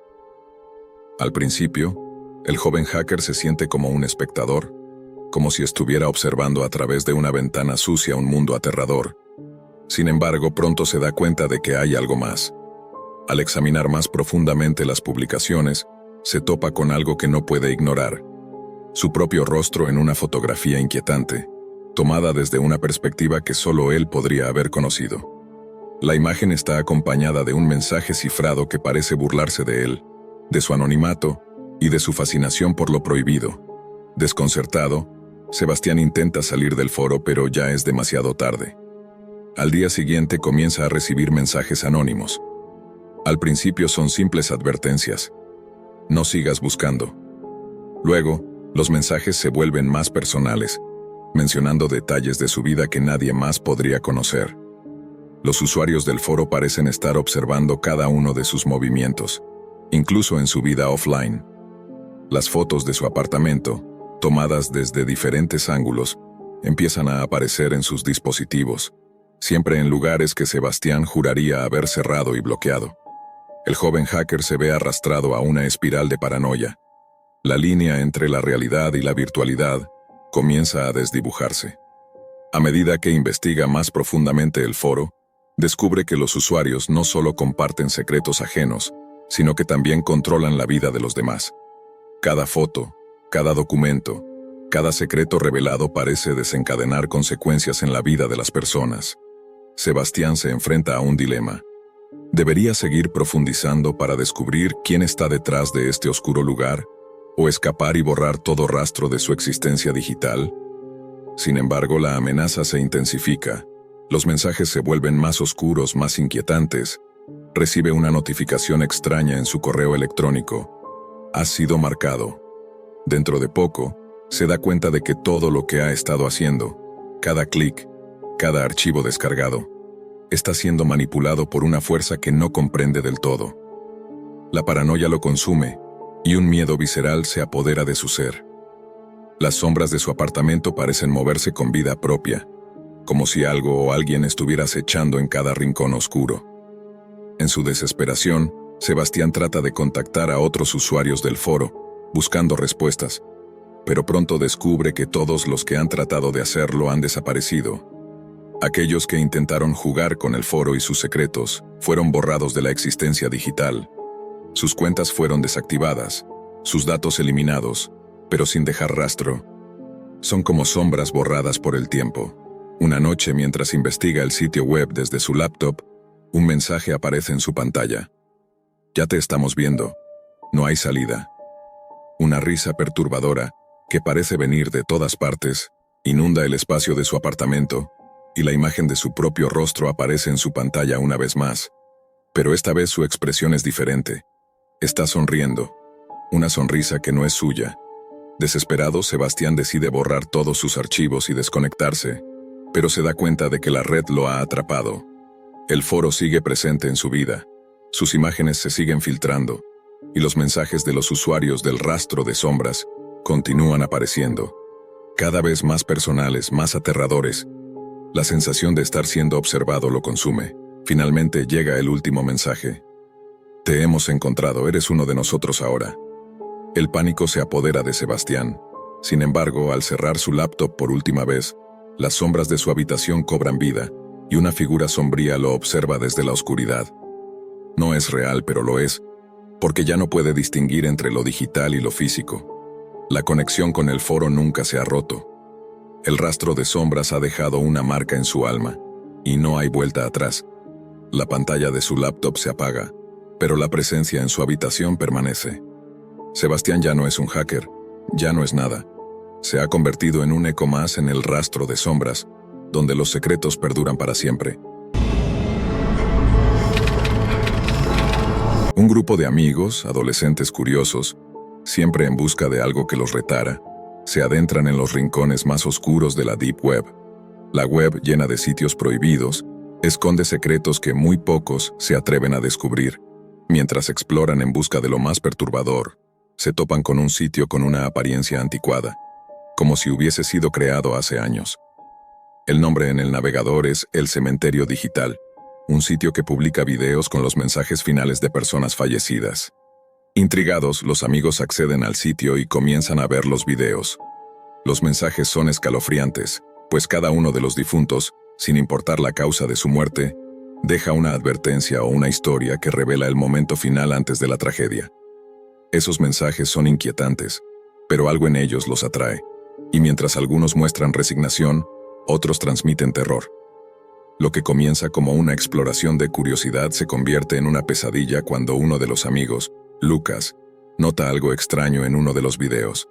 Al principio, el joven hacker se siente como un espectador, como si estuviera observando a través de una ventana sucia un mundo aterrador. Sin embargo, pronto se da cuenta de que hay algo más. Al examinar más profundamente las publicaciones, se topa con algo que no puede ignorar: su propio rostro en una fotografía inquietante, tomada desde una perspectiva que solo él podría haber conocido. La imagen está acompañada de un mensaje cifrado que parece burlarse de él, de su anonimato y de su fascinación por lo prohibido. Desconcertado, Sebastián intenta salir del foro, pero ya es demasiado tarde. Al día siguiente comienza a recibir mensajes anónimos. Al principio son simples advertencias: no sigas buscando. Luego, los mensajes se vuelven más personales, mencionando detalles de su vida que nadie más podría conocer. Los usuarios del foro parecen estar observando cada uno de sus movimientos, incluso en su vida offline. Las fotos de su apartamento, tomadas desde diferentes ángulos, empiezan a aparecer en sus dispositivos, siempre en lugares que Sebastián juraría haber cerrado y bloqueado. El joven hacker se ve arrastrado a una espiral de paranoia. La línea entre la realidad y la virtualidad comienza a desdibujarse. A medida que investiga más profundamente el foro, descubre que los usuarios no solo comparten secretos ajenos, sino que también controlan la vida de los demás. Cada foto, cada documento, cada secreto revelado parece desencadenar consecuencias en la vida de las personas. Sebastián se enfrenta a un dilema. ¿Debería seguir profundizando para descubrir quién está detrás de este oscuro lugar, o escapar y borrar todo rastro de su existencia digital? Sin embargo, la amenaza se intensifica. Los mensajes se vuelven más oscuros, más inquietantes. Recibe una notificación extraña en su correo electrónico: has sido marcado. Dentro de poco, se da cuenta de que todo lo que ha estado haciendo, cada clic, cada archivo descargado, está siendo manipulado por una fuerza que no comprende del todo. La paranoia lo consume, y un miedo visceral se apodera de su ser. Las sombras de su apartamento parecen moverse con vida propia, como si algo o alguien estuviera acechando en cada rincón oscuro. En su desesperación, Sebastián trata de contactar a otros usuarios del foro, buscando respuestas, pero pronto descubre que todos los que han tratado de hacerlo han desaparecido. Aquellos que intentaron jugar con el foro y sus secretos fueron borrados de la existencia digital. Sus cuentas fueron desactivadas, sus datos eliminados, pero sin dejar rastro. Son como sombras borradas por el tiempo. Una noche, mientras investiga el sitio web desde su laptop, un mensaje aparece en su pantalla: ya te estamos viendo, no hay salida. Una risa perturbadora, que parece venir de todas partes, inunda el espacio de su apartamento, y la imagen de su propio rostro aparece en su pantalla una vez más. Pero esta vez su expresión es diferente. Está sonriendo, una sonrisa que no es suya. Desesperado, Sebastián decide borrar todos sus archivos y desconectarse, pero se da cuenta de que la red lo ha atrapado. El foro sigue presente en su vida, sus imágenes se siguen filtrando, y los mensajes de los usuarios del rastro de sombras continúan apareciendo, cada vez más personales, más aterradores. La sensación de estar siendo observado lo consume. Finalmente llega el último mensaje: te hemos encontrado, eres uno de nosotros ahora. El pánico se apodera de Sebastián. Sin embargo, al cerrar su laptop por última vez, las sombras de su habitación cobran vida, y una figura sombría lo observa desde la oscuridad. No es real, pero lo es, porque ya no puede distinguir entre lo digital y lo físico. La conexión con el foro nunca se ha roto. El rastro de sombras ha dejado una marca en su alma, y no hay vuelta atrás. La pantalla de su laptop se apaga, pero la presencia en su habitación permanece. Sebastián ya no es un hacker, ya no es nada. Se ha convertido en un eco más en el rastro de sombras, donde los secretos perduran para siempre. Un grupo de amigos, adolescentes curiosos, siempre en busca de algo que los retara, se adentran en los rincones más oscuros de la Deep Web. La web, llena de sitios prohibidos, esconde secretos que muy pocos se atreven a descubrir. Mientras exploran en busca de lo más perturbador, se topan con un sitio con una apariencia anticuada, como si hubiese sido creado hace años. El nombre en el navegador es El Cementerio Digital, un sitio que publica videos con los mensajes finales de personas fallecidas. Intrigados, los amigos acceden al sitio y comienzan a ver los videos. Los mensajes son escalofriantes, pues cada uno de los difuntos, sin importar la causa de su muerte, Deja una advertencia o una historia que revela el momento final antes de la tragedia. Esos mensajes son inquietantes, pero algo en ellos los atrae, y mientras algunos muestran resignación, otros transmiten terror. Lo que comienza como una exploración de curiosidad se convierte en una pesadilla cuando uno de los amigos, Lucas, nota algo extraño en uno de los videos.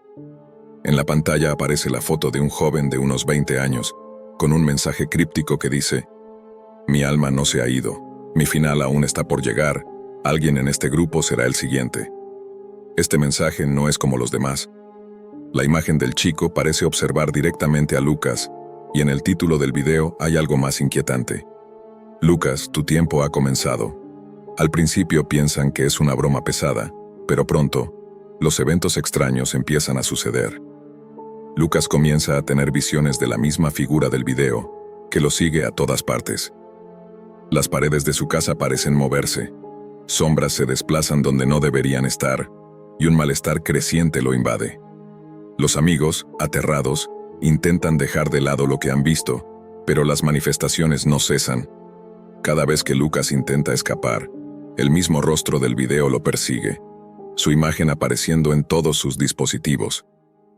En la pantalla aparece la foto de un joven de unos 20 años, con un mensaje críptico que dice: «Mi alma no se ha ido, mi final aún está por llegar, alguien en este grupo será el siguiente». Este mensaje no es como los demás. La imagen del chico parece observar directamente a Lucas, y en el título del video hay algo más inquietante. Lucas, tu tiempo ha comenzado. Al principio piensan que es una broma pesada, pero pronto, los eventos extraños empiezan a suceder. Lucas comienza a tener visiones de la misma figura del video, que lo sigue a todas partes. Las paredes de su casa parecen moverse, sombras se desplazan donde no deberían estar, y un malestar creciente lo invade. Los amigos, aterrados, intentan dejar de lado lo que han visto, pero las manifestaciones no cesan. Cada vez que Lucas intenta escapar, el mismo rostro del video lo persigue, su imagen apareciendo en todos sus dispositivos,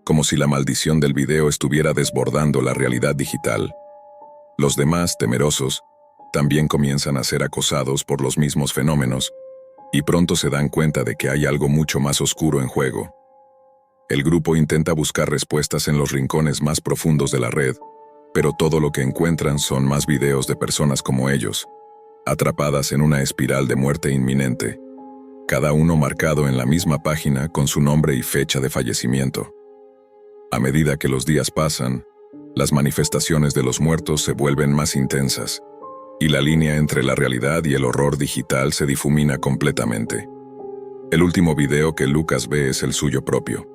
como si la maldición del video estuviera desbordando la realidad digital. Los demás, temerosos, también comienzan a ser acosados por los mismos fenómenos, y pronto se dan cuenta de que hay algo mucho más oscuro en juego. El grupo intenta buscar respuestas en los rincones más profundos de la red, pero todo lo que encuentran son más videos de personas como ellos, atrapadas en una espiral de muerte inminente, cada uno marcado en la misma página con su nombre y fecha de fallecimiento. A medida que los días pasan, las manifestaciones de los muertos se vuelven más intensas, y la línea entre la realidad y el horror digital se difumina completamente. El último video que Lucas ve es el suyo propio.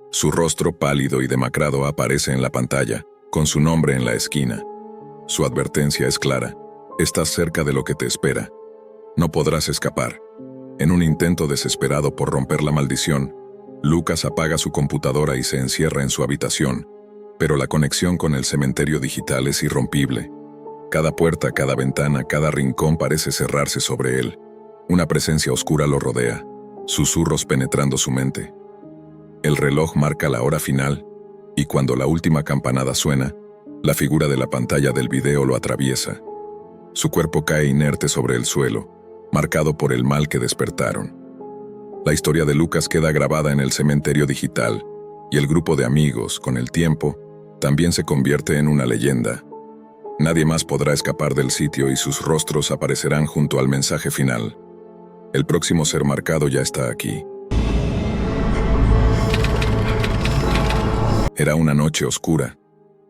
Su rostro pálido y demacrado aparece en la pantalla, con su nombre en la esquina. Su advertencia es clara: estás cerca de lo que te espera. No podrás escapar. En un intento desesperado por romper la maldición, Lucas apaga su computadora y se encierra en su habitación, pero la conexión con el cementerio digital es irrompible. Cada puerta, cada ventana, cada rincón parece cerrarse sobre él. Una presencia oscura lo rodea, susurros penetrando su mente. El reloj marca la hora final, y cuando la última campanada suena, la figura de la pantalla del video lo atraviesa. Su cuerpo cae inerte sobre el suelo, marcado por el mal que despertaron. La historia de Lucas queda grabada en el cementerio digital, y el grupo de amigos, con el tiempo, también se convierte en una leyenda. Nadie más podrá escapar del sitio y sus rostros aparecerán junto al mensaje final. El próximo ser marcado ya está aquí. Era una noche oscura,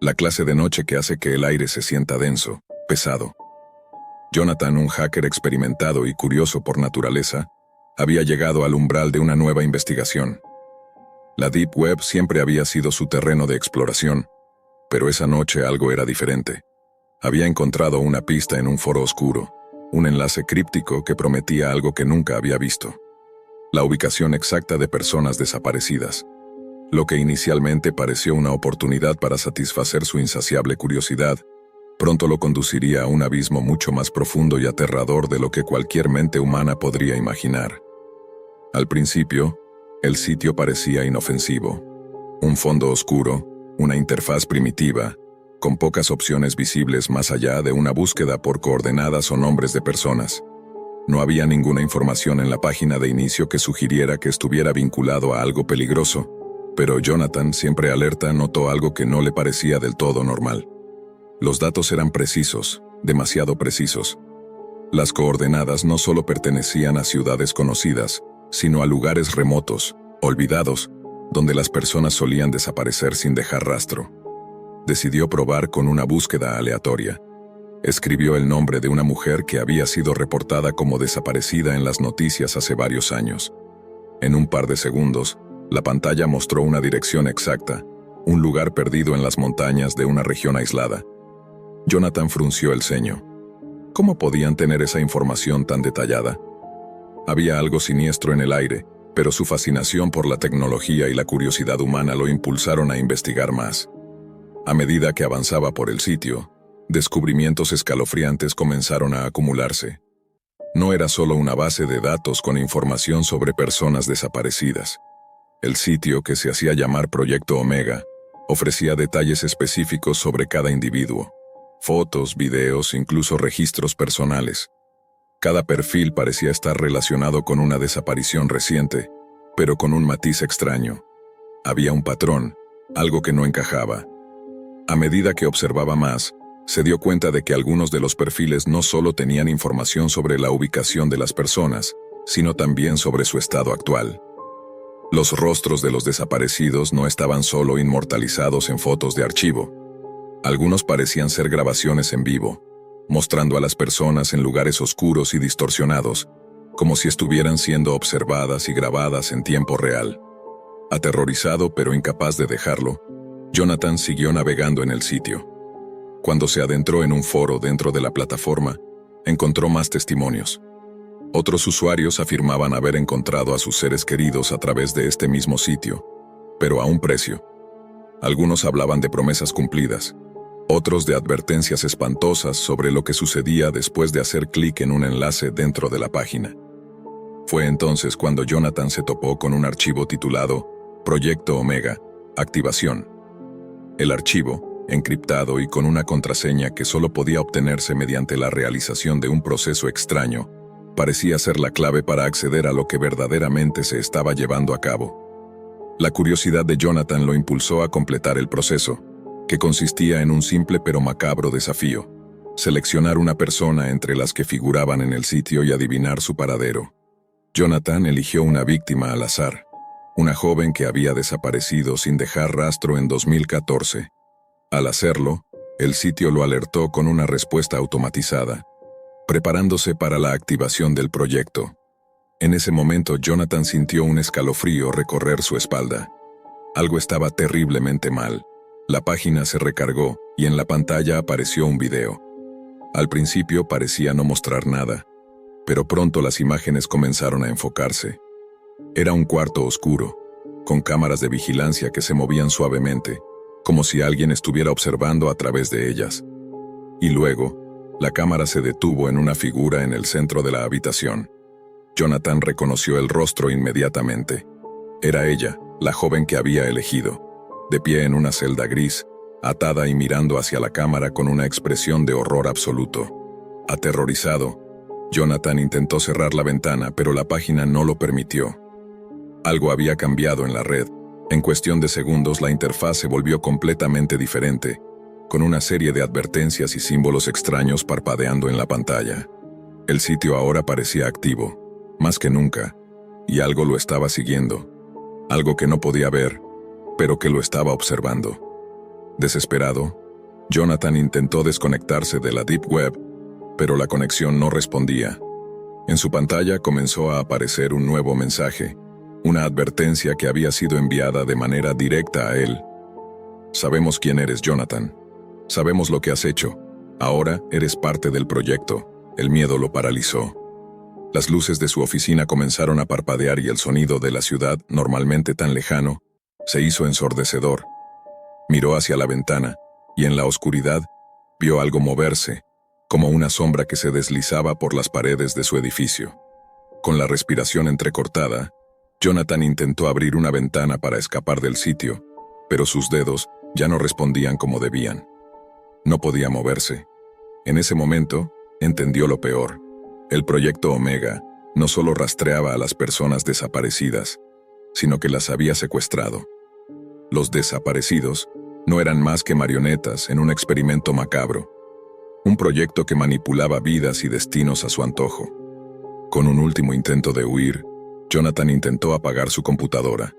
la clase de noche que hace que el aire se sienta denso, pesado. Jonathan, un hacker experimentado y curioso por naturaleza, había llegado al umbral de una nueva investigación. La Deep Web siempre había sido su terreno de exploración, pero esa noche algo era diferente. Había encontrado una pista en un foro oscuro, un enlace críptico que prometía algo que nunca había visto: la ubicación exacta de personas desaparecidas. Lo que inicialmente pareció una oportunidad para satisfacer su insaciable curiosidad, pronto lo conduciría a un abismo mucho más profundo y aterrador de lo que cualquier mente humana podría imaginar. Al principio, el sitio parecía inofensivo. Un fondo oscuro, una interfaz primitiva, con pocas opciones visibles más allá de una búsqueda por coordenadas o nombres de personas. No había ninguna información en la página de inicio que sugiriera que estuviera vinculado a algo peligroso, pero Jonathan, siempre alerta, notó algo que no le parecía del todo normal. Los datos eran precisos, demasiado precisos. Las coordenadas no solo pertenecían a ciudades conocidas, sino a lugares remotos, olvidados, donde las personas solían desaparecer sin dejar rastro. Decidió probar con una búsqueda aleatoria. Escribió el nombre de una mujer que había sido reportada como desaparecida en las noticias hace varios años. En un par de segundos, la pantalla mostró una dirección exacta, un lugar perdido en las montañas de una región aislada. Jonathan frunció el ceño. ¿Cómo podían tener esa información tan detallada? Había algo siniestro en el aire, pero su fascinación por la tecnología y la curiosidad humana lo impulsaron a investigar más. A medida que avanzaba por el sitio, Descubrimientos escalofriantes comenzaron a acumularse. No era solo una base de datos con información sobre personas desaparecidas. El sitio, que se hacía llamar Proyecto Omega, ofrecía detalles específicos sobre cada individuo. Fotos, videos, incluso registros personales. Cada perfil parecía estar relacionado con una desaparición reciente, pero con un matiz extraño. Había un patrón, algo que no encajaba. A medida que observaba más, se dio cuenta de que algunos de los perfiles no solo tenían información sobre la ubicación de las personas, sino también sobre su estado actual. Los rostros de los desaparecidos no estaban solo inmortalizados en fotos de archivo. Algunos parecían ser grabaciones en vivo, mostrando a las personas en lugares oscuros y distorsionados, como si estuvieran siendo observadas y grabadas en tiempo real. Aterrorizado pero incapaz de dejarlo, Jonathan siguió navegando en el sitio. Cuando se adentró en un foro dentro de la plataforma, encontró más testimonios. Otros usuarios afirmaban haber encontrado a sus seres queridos a través de este mismo sitio, pero a un precio. Algunos hablaban de promesas cumplidas, otros de advertencias espantosas sobre lo que sucedía después de hacer clic en un enlace dentro de la página. Fue entonces cuando Jonathan se topó con un archivo titulado Proyecto Omega, Activación. El archivo, encriptado y con una contraseña que solo podía obtenerse mediante la realización de un proceso extraño, parecía ser la clave para acceder a lo que verdaderamente se estaba llevando a cabo. La curiosidad de Jonathan lo impulsó a completar el proceso, que consistía en un simple pero macabro desafío: seleccionar una persona entre las que figuraban en el sitio y adivinar su paradero. Jonathan eligió una víctima al azar, una joven que había desaparecido sin dejar rastro en 2014. Al hacerlo, el sitio lo alertó con una respuesta automatizada, preparándose para la activación del proyecto. En ese momento, Jonathan sintió un escalofrío recorrer su espalda. Algo estaba terriblemente mal. La página se recargó y en la pantalla apareció un video. Al principio parecía no mostrar nada, pero pronto las imágenes comenzaron a enfocarse. Era un cuarto oscuro, con cámaras de vigilancia que se movían suavemente, como si alguien estuviera observando a través de ellas. Y luego, la cámara se detuvo en una figura en el centro de la habitación. Jonathan reconoció el rostro inmediatamente. Era ella, la joven que había elegido, de pie en una celda gris, atada y mirando hacia la cámara con una expresión de horror absoluto. Aterrorizado, Jonathan intentó cerrar la ventana, pero la página no lo permitió. Algo había cambiado en la red. En cuestión de segundos, la interfaz se volvió completamente diferente, con una serie de advertencias y símbolos extraños parpadeando en la pantalla. El sitio ahora parecía activo, más que nunca, y algo lo estaba siguiendo. Algo que no podía ver, pero que lo estaba observando. Desesperado, Jonathan intentó desconectarse de la Deep Web, pero la conexión no respondía. En su pantalla comenzó a aparecer un nuevo mensaje, una advertencia que había sido enviada de manera directa a él. Sabemos quién eres, Jonathan. Sabemos lo que has hecho. Ahora eres parte del proyecto. El miedo lo paralizó. Las luces de su oficina comenzaron a parpadear y el sonido de la ciudad, normalmente tan lejano, se hizo ensordecedor. Miró hacia la ventana, y en la oscuridad, vio algo moverse, como una sombra que se deslizaba por las paredes de su edificio. Con la respiración entrecortada, Jonathan intentó abrir una ventana para escapar del sitio, pero sus dedos ya no respondían como debían. No podía moverse. En ese momento, entendió lo peor. El proyecto Omega no solo rastreaba a las personas desaparecidas, sino que las había secuestrado. Los desaparecidos no eran más que marionetas en un experimento macabro, un proyecto que manipulaba vidas y destinos a su antojo. Con un último intento de huir, Jonathan intentó apagar su computadora,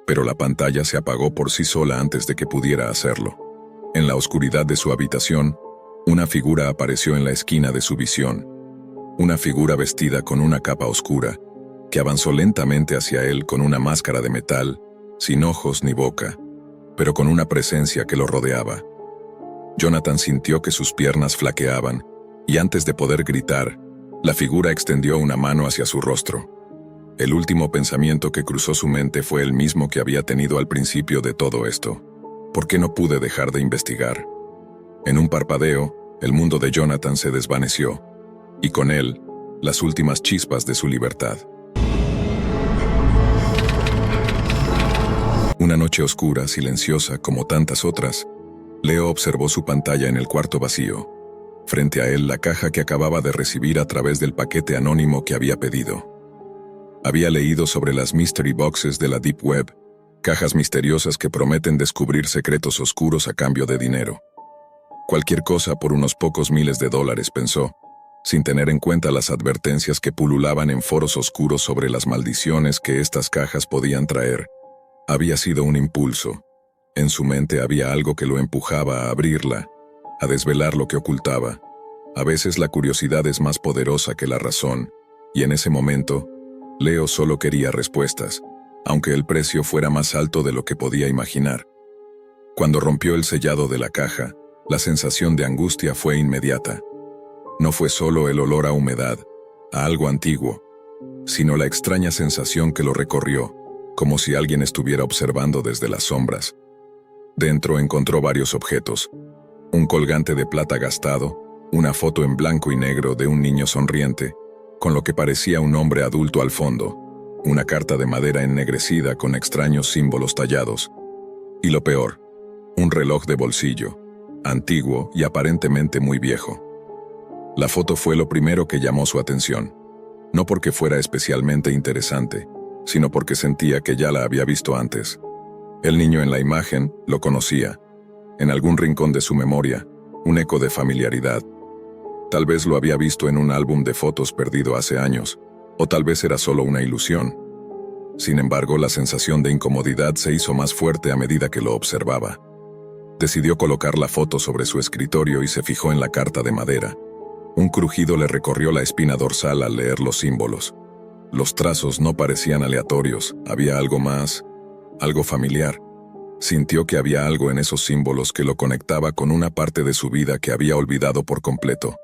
pero la pantalla se apagó por sí sola antes de que pudiera hacerlo. En la oscuridad de su habitación, una figura apareció en la esquina de su visión. Una figura vestida con una capa oscura, que avanzó lentamente hacia él con una máscara de metal, sin ojos ni boca, pero con una presencia que lo rodeaba. Jonathan sintió que sus piernas flaqueaban, y antes de poder gritar, la figura extendió una mano hacia su rostro. El último pensamiento que cruzó su mente fue el mismo que había tenido al principio de todo esto. ¿Por qué no pude dejar de investigar? En un parpadeo, El mundo de Jonathan se desvaneció, y con él, las últimas chispas de su libertad. Una noche oscura, silenciosa como tantas otras, Leo observó su pantalla en el cuarto vacío. Frente a él, la caja que acababa de recibir a través del paquete anónimo que había pedido. Había leído sobre las mystery boxes de la Deep Web, cajas misteriosas que prometen descubrir secretos oscuros a cambio de dinero. Cualquier cosa por unos pocos miles de dólares, pensó, sin tener en cuenta las advertencias que pululaban en foros oscuros sobre las maldiciones que estas cajas podían traer. Había sido un impulso. En su mente había algo que lo empujaba a abrirla, a desvelar lo que ocultaba. A veces la curiosidad es más poderosa que la razón, y en ese momento, Leo solo quería respuestas, aunque el precio fuera más alto de lo que podía imaginar. Cuando rompió el sellado de la caja, la sensación de angustia fue inmediata. No fue solo el olor a humedad, a algo antiguo, sino la extraña sensación que lo recorrió, como si alguien estuviera observando desde las sombras. Dentro encontró varios objetos: un colgante de plata gastado, una foto en blanco y negro de un niño sonriente, con lo que parecía un hombre adulto al fondo, una carta de madera ennegrecida con extraños símbolos tallados, y lo peor, un reloj de bolsillo, antiguo y aparentemente muy viejo. La foto fue lo primero que llamó su atención, no porque fuera especialmente interesante, sino porque sentía que ya la había visto antes. El niño en la imagen lo conocía. En algún rincón de su memoria, un eco de familiaridad. Tal vez lo había visto en un álbum de fotos perdido hace años, o tal vez era solo una ilusión. Sin embargo, la sensación de incomodidad se hizo más fuerte a medida que lo observaba. Decidió colocar la foto sobre su escritorio y se fijó en la carta de madera. Un crujido le recorrió la espina dorsal al leer los símbolos. Los trazos no parecían aleatorios, había algo más, algo familiar. Sintió que había algo en esos símbolos que lo conectaba con una parte de su vida que había olvidado por completo.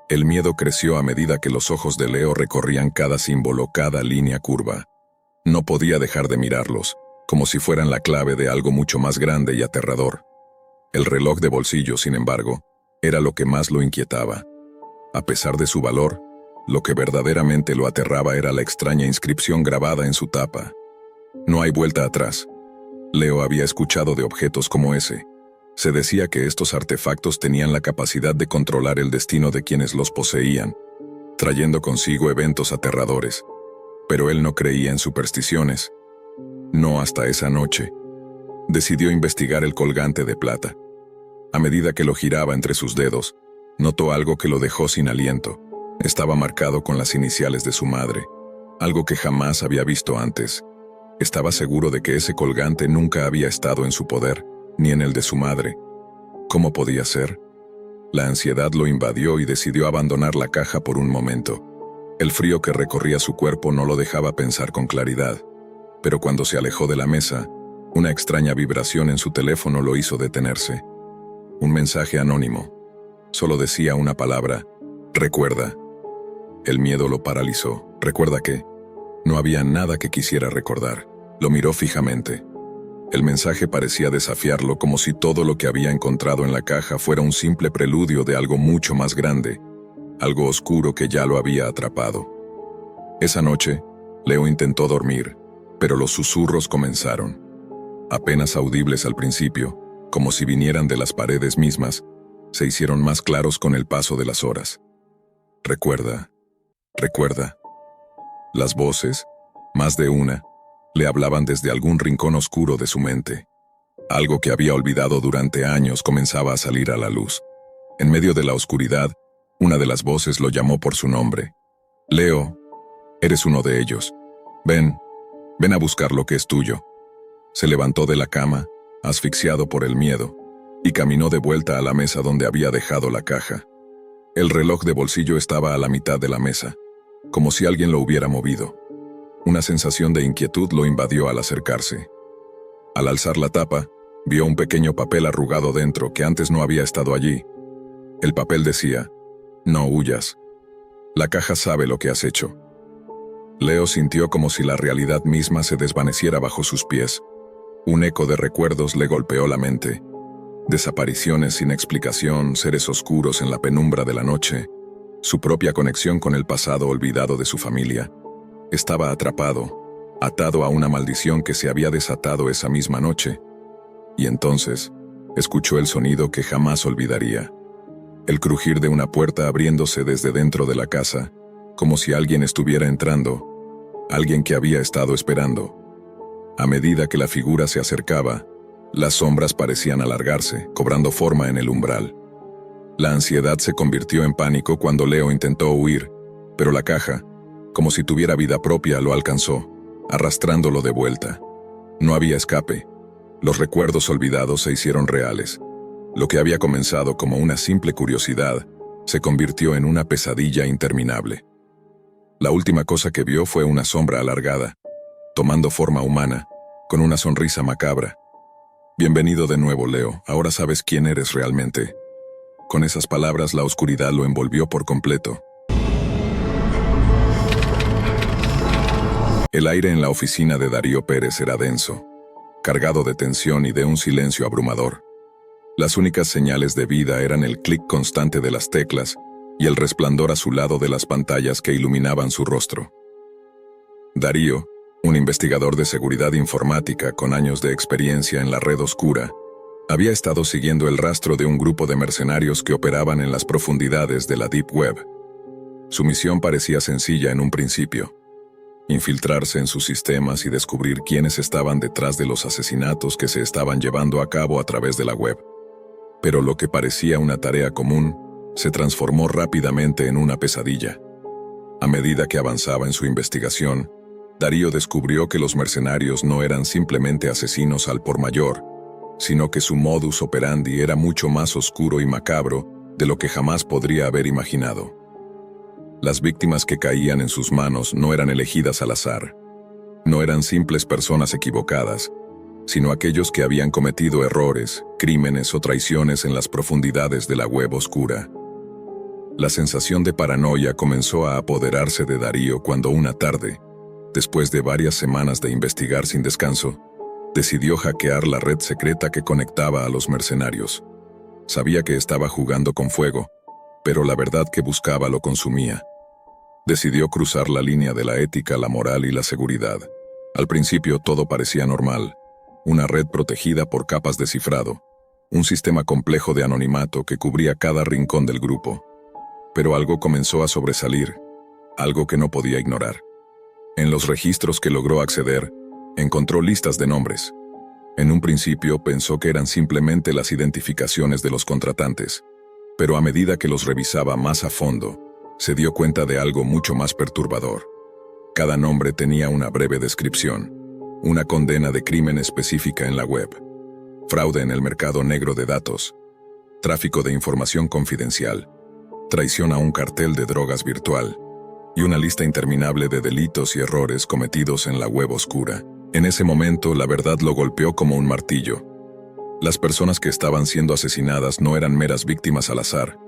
El miedo creció a medida que los ojos de Leo recorrían cada símbolo, cada línea curva. No podía dejar de mirarlos, como si fueran la clave de algo mucho más grande y aterrador. El reloj de bolsillo, sin embargo, era lo que más lo inquietaba. A pesar de su valor, lo que verdaderamente lo aterraba era la extraña inscripción grabada en su tapa. No hay vuelta atrás. Leo había escuchado de objetos como ese. Se decía que estos artefactos tenían la capacidad de controlar el destino de quienes los poseían, trayendo consigo eventos aterradores. Pero él no creía en supersticiones. No hasta esa noche. Decidió investigar el colgante de plata. A medida que lo giraba entre sus dedos, notó algo que lo dejó sin aliento. Estaba marcado con las iniciales de su madre, algo que jamás había visto antes. Estaba seguro de que ese colgante nunca había estado en su poder, ni en el de su madre. ¿Cómo podía ser? La ansiedad lo invadió y decidió abandonar la caja por un momento. El frío que recorría su cuerpo no lo dejaba pensar con claridad. Pero cuando se alejó de la mesa, una extraña vibración en su teléfono lo hizo detenerse. Un mensaje anónimo. Solo decía una palabra: recuerda. El miedo lo paralizó. ¿Recuerda qué? No había nada que quisiera recordar. Lo miró fijamente. El mensaje parecía desafiarlo, como si todo lo que había encontrado en la caja fuera un simple preludio de algo mucho más grande, algo oscuro que ya lo había atrapado. Esa noche, Leo intentó dormir, pero los susurros comenzaron. Apenas audibles al principio, como si vinieran de las paredes mismas, se hicieron más claros con el paso de las horas. Recuerda, recuerda. Las voces, más de una, le hablaban desde algún rincón oscuro de su mente. Algo que había olvidado durante años comenzaba a salir a la luz. En medio de la oscuridad, una de las voces lo llamó por su nombre. Leo, eres uno de ellos. Ven a buscar lo que es tuyo. Se levantó de la cama, asfixiado por el miedo, y caminó de vuelta a la mesa donde había dejado la caja. El reloj de bolsillo estaba a la mitad de la mesa, como si alguien lo hubiera movido. Una sensación de inquietud lo invadió al acercarse. Al alzar la tapa, vio un pequeño papel arrugado dentro que antes no había estado allí. El papel decía: no huyas. La caja sabe lo que has hecho. Leo sintió como si la realidad misma se desvaneciera bajo sus pies. Un eco de recuerdos le golpeó la mente. Desapariciones sin explicación, seres oscuros en la penumbra de la noche, su propia conexión con el pasado olvidado de su familia. Estaba atrapado, atado a una maldición que se había desatado esa misma noche. Y entonces, escuchó el sonido que jamás olvidaría. El crujir de una puerta abriéndose desde dentro de la casa, como si alguien estuviera entrando, alguien que había estado esperando. A medida que la figura se acercaba, las sombras parecían alargarse, cobrando forma en el umbral. La ansiedad se convirtió en pánico cuando Leo intentó huir, pero la caja, como si tuviera vida propia, lo alcanzó, arrastrándolo de vuelta. No había escape. Los recuerdos olvidados se hicieron reales. Lo que había comenzado como una simple curiosidad se convirtió en una pesadilla interminable. La última cosa que vio fue una sombra alargada, tomando forma humana, con una sonrisa macabra. «Bienvenido de nuevo, Leo. Ahora sabes quién eres realmente». Con esas palabras la oscuridad lo envolvió por completo. El aire en la oficina de Darío Pérez era denso, cargado de tensión y de un silencio abrumador. Las únicas señales de vida eran el clic constante de las teclas y el resplandor azulado de las pantallas que iluminaban su rostro. Darío, un investigador de seguridad informática con años de experiencia en la red oscura, había estado siguiendo el rastro de un grupo de mercenarios que operaban en las profundidades de la Deep Web. Su misión parecía sencilla en un principio: infiltrarse en sus sistemas y descubrir quiénes estaban detrás de los asesinatos que se estaban llevando a cabo a través de la web. Pero lo que parecía una tarea común se transformó rápidamente en una pesadilla. A medida que avanzaba en su investigación, Darío descubrió que los mercenarios no eran simplemente asesinos al por mayor, sino que su modus operandi era mucho más oscuro y macabro de lo que jamás podría haber imaginado. Las víctimas que caían en sus manos no eran elegidas al azar. No eran simples personas equivocadas, sino aquellos que habían cometido errores, crímenes o traiciones en las profundidades de la web oscura. La sensación de paranoia comenzó a apoderarse de Darío cuando una tarde, después de varias semanas de investigar sin descanso, decidió hackear la red secreta que conectaba a los mercenarios. Sabía que estaba jugando con fuego, pero la verdad que buscaba lo consumía. Decidió cruzar la línea de la ética, la moral y la seguridad. Al principio todo parecía normal: una red protegida por capas de cifrado, un sistema complejo de anonimato que cubría cada rincón del grupo. Pero algo comenzó a sobresalir, algo que no podía ignorar. En los registros que logró acceder, encontró listas de nombres. En un principio pensó que eran simplemente las identificaciones de los contratantes, pero a medida que los revisaba más a fondo, se dio cuenta de algo mucho más perturbador. Cada nombre tenía una breve descripción, una condena de crimen específica en la web: fraude en el mercado negro de datos, tráfico de información confidencial, traición a un cartel de drogas virtual, y una lista interminable de delitos y errores cometidos en la web oscura. En ese momento, la verdad lo golpeó como un martillo. Las personas que estaban siendo asesinadas no eran meras víctimas al azar.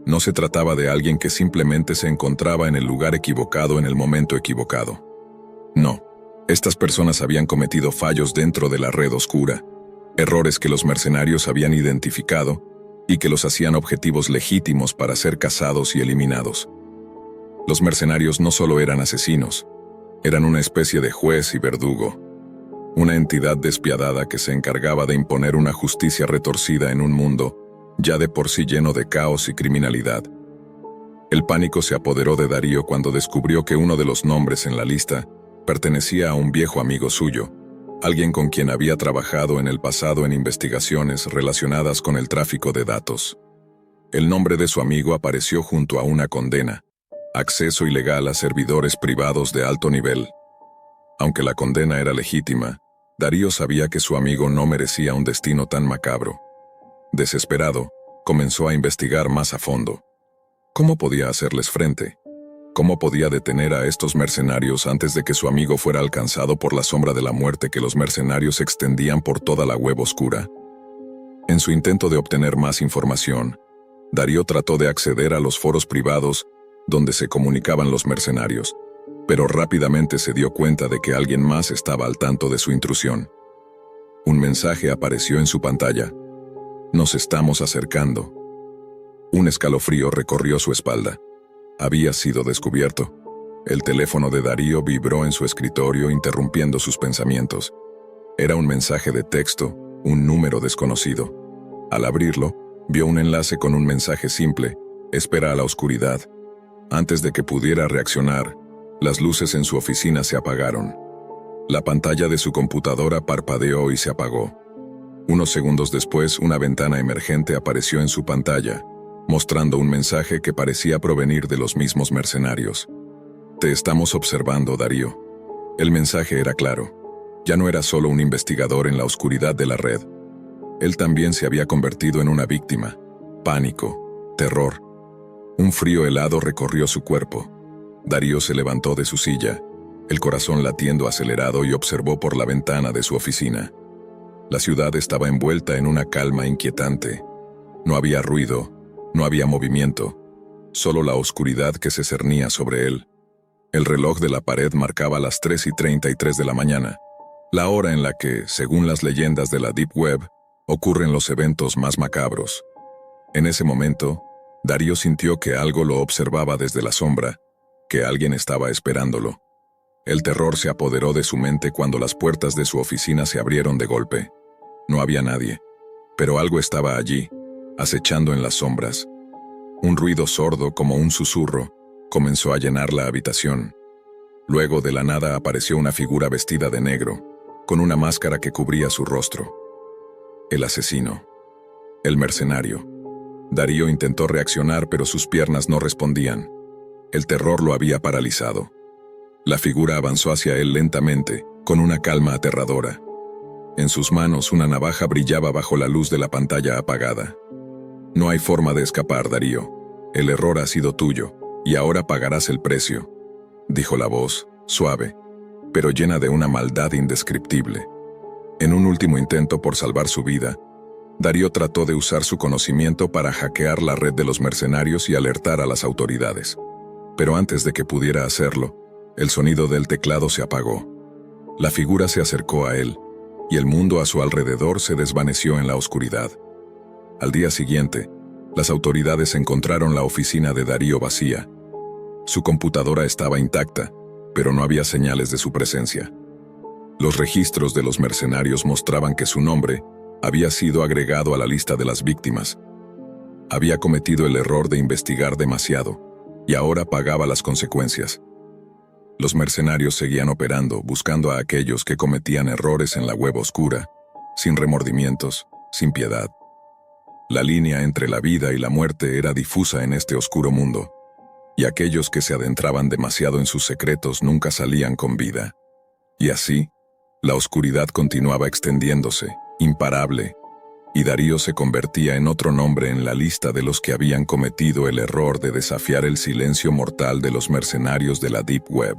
No se trataba de alguien que simplemente se encontraba en el lugar equivocado en el momento equivocado. No, estas personas habían cometido fallos dentro de la red oscura, errores que los mercenarios habían identificado y que los hacían objetivos legítimos para ser cazados y eliminados. Los mercenarios no solo eran asesinos, eran una especie de juez y verdugo, una entidad despiadada que se encargaba de imponer una justicia retorcida en un mundo ya de por sí lleno de caos y criminalidad. El pánico se apoderó de Darío cuando descubrió que uno de los nombres en la lista pertenecía a un viejo amigo suyo, alguien con quien había trabajado en el pasado en investigaciones relacionadas con el tráfico de datos. El nombre de su amigo apareció junto a una condena: acceso ilegal a servidores privados de alto nivel. Aunque la condena era legítima, Darío sabía que su amigo no merecía un destino tan macabro. Desesperado, comenzó a investigar más a fondo. ¿Cómo podía hacerles frente? ¿Cómo podía detener a estos mercenarios antes de que su amigo fuera alcanzado por la sombra de la muerte que los mercenarios extendían por toda la web oscura? En su intento de obtener más información, Darío trató de acceder a los foros privados donde se comunicaban los mercenarios, pero rápidamente se dio cuenta de que alguien más estaba al tanto de su intrusión. Un mensaje apareció en su pantalla: Nos estamos acercando. Un escalofrío recorrió su espalda. Había sido descubierto. El teléfono de Darío vibró en su escritorio, interrumpiendo sus pensamientos. Era un mensaje de texto, un número desconocido. Al abrirlo, vio un enlace con un mensaje simple: espera a la oscuridad. Antes de que pudiera reaccionar, las luces en su oficina se apagaron. La pantalla de su computadora parpadeó y se apagó. Unos segundos después, una ventana emergente apareció en su pantalla, mostrando un mensaje que parecía provenir de los mismos mercenarios. Te estamos observando, Darío. El mensaje era claro. Ya no era solo un investigador en la oscuridad de la red. Él también se había convertido en una víctima. Pánico, terror. Un frío helado recorrió su cuerpo. Darío se levantó de su silla, el corazón latiendo acelerado, y observó por la ventana de su oficina. La ciudad estaba envuelta en una calma inquietante. No había ruido, no había movimiento, solo la oscuridad que se cernía sobre él. El reloj de la pared marcaba las 3:33 de la mañana, la hora en la que, según las leyendas de la Deep Web, ocurren los eventos más macabros. En ese momento, Darío sintió que algo lo observaba desde la sombra, que alguien estaba esperándolo. El terror se apoderó de su mente cuando las puertas de su oficina se abrieron de golpe. No había nadie, pero algo estaba allí, acechando en las sombras. Un ruido sordo, como un susurro, comenzó a llenar la habitación. Luego, de la nada, apareció una figura vestida de negro, con una máscara que cubría su rostro. El asesino. El mercenario. Darío intentó reaccionar, pero sus piernas no respondían. El terror lo había paralizado. La figura avanzó hacia él lentamente, con una calma aterradora. En sus manos una navaja brillaba bajo la luz de la pantalla apagada. No hay forma de escapar, Darío. El error ha sido tuyo, y ahora pagarás el precio, dijo la voz, suave, pero llena de una maldad indescriptible. En un último intento por salvar su vida, Darío trató de usar su conocimiento para hackear la red de los mercenarios y alertar a las autoridades. Pero antes de que pudiera hacerlo, el sonido del teclado se apagó. La figura se acercó a él, y el mundo a su alrededor se desvaneció en la oscuridad. Al día siguiente, las autoridades encontraron la oficina de Darío vacía. Su computadora estaba intacta, pero no había señales de su presencia. Los registros de los mercenarios mostraban que su nombre había sido agregado a la lista de las víctimas. Había cometido el error de investigar demasiado, y ahora pagaba las consecuencias. Los mercenarios seguían operando, buscando a aquellos que cometían errores en la web oscura, sin remordimientos, sin piedad. La línea entre la vida y la muerte era difusa en este oscuro mundo, y aquellos que se adentraban demasiado en sus secretos nunca salían con vida. Y así, la oscuridad continuaba extendiéndose, imparable, y Darío se convertía en otro nombre en la lista de los que habían cometido el error de desafiar el silencio mortal de los mercenarios de la Deep Web.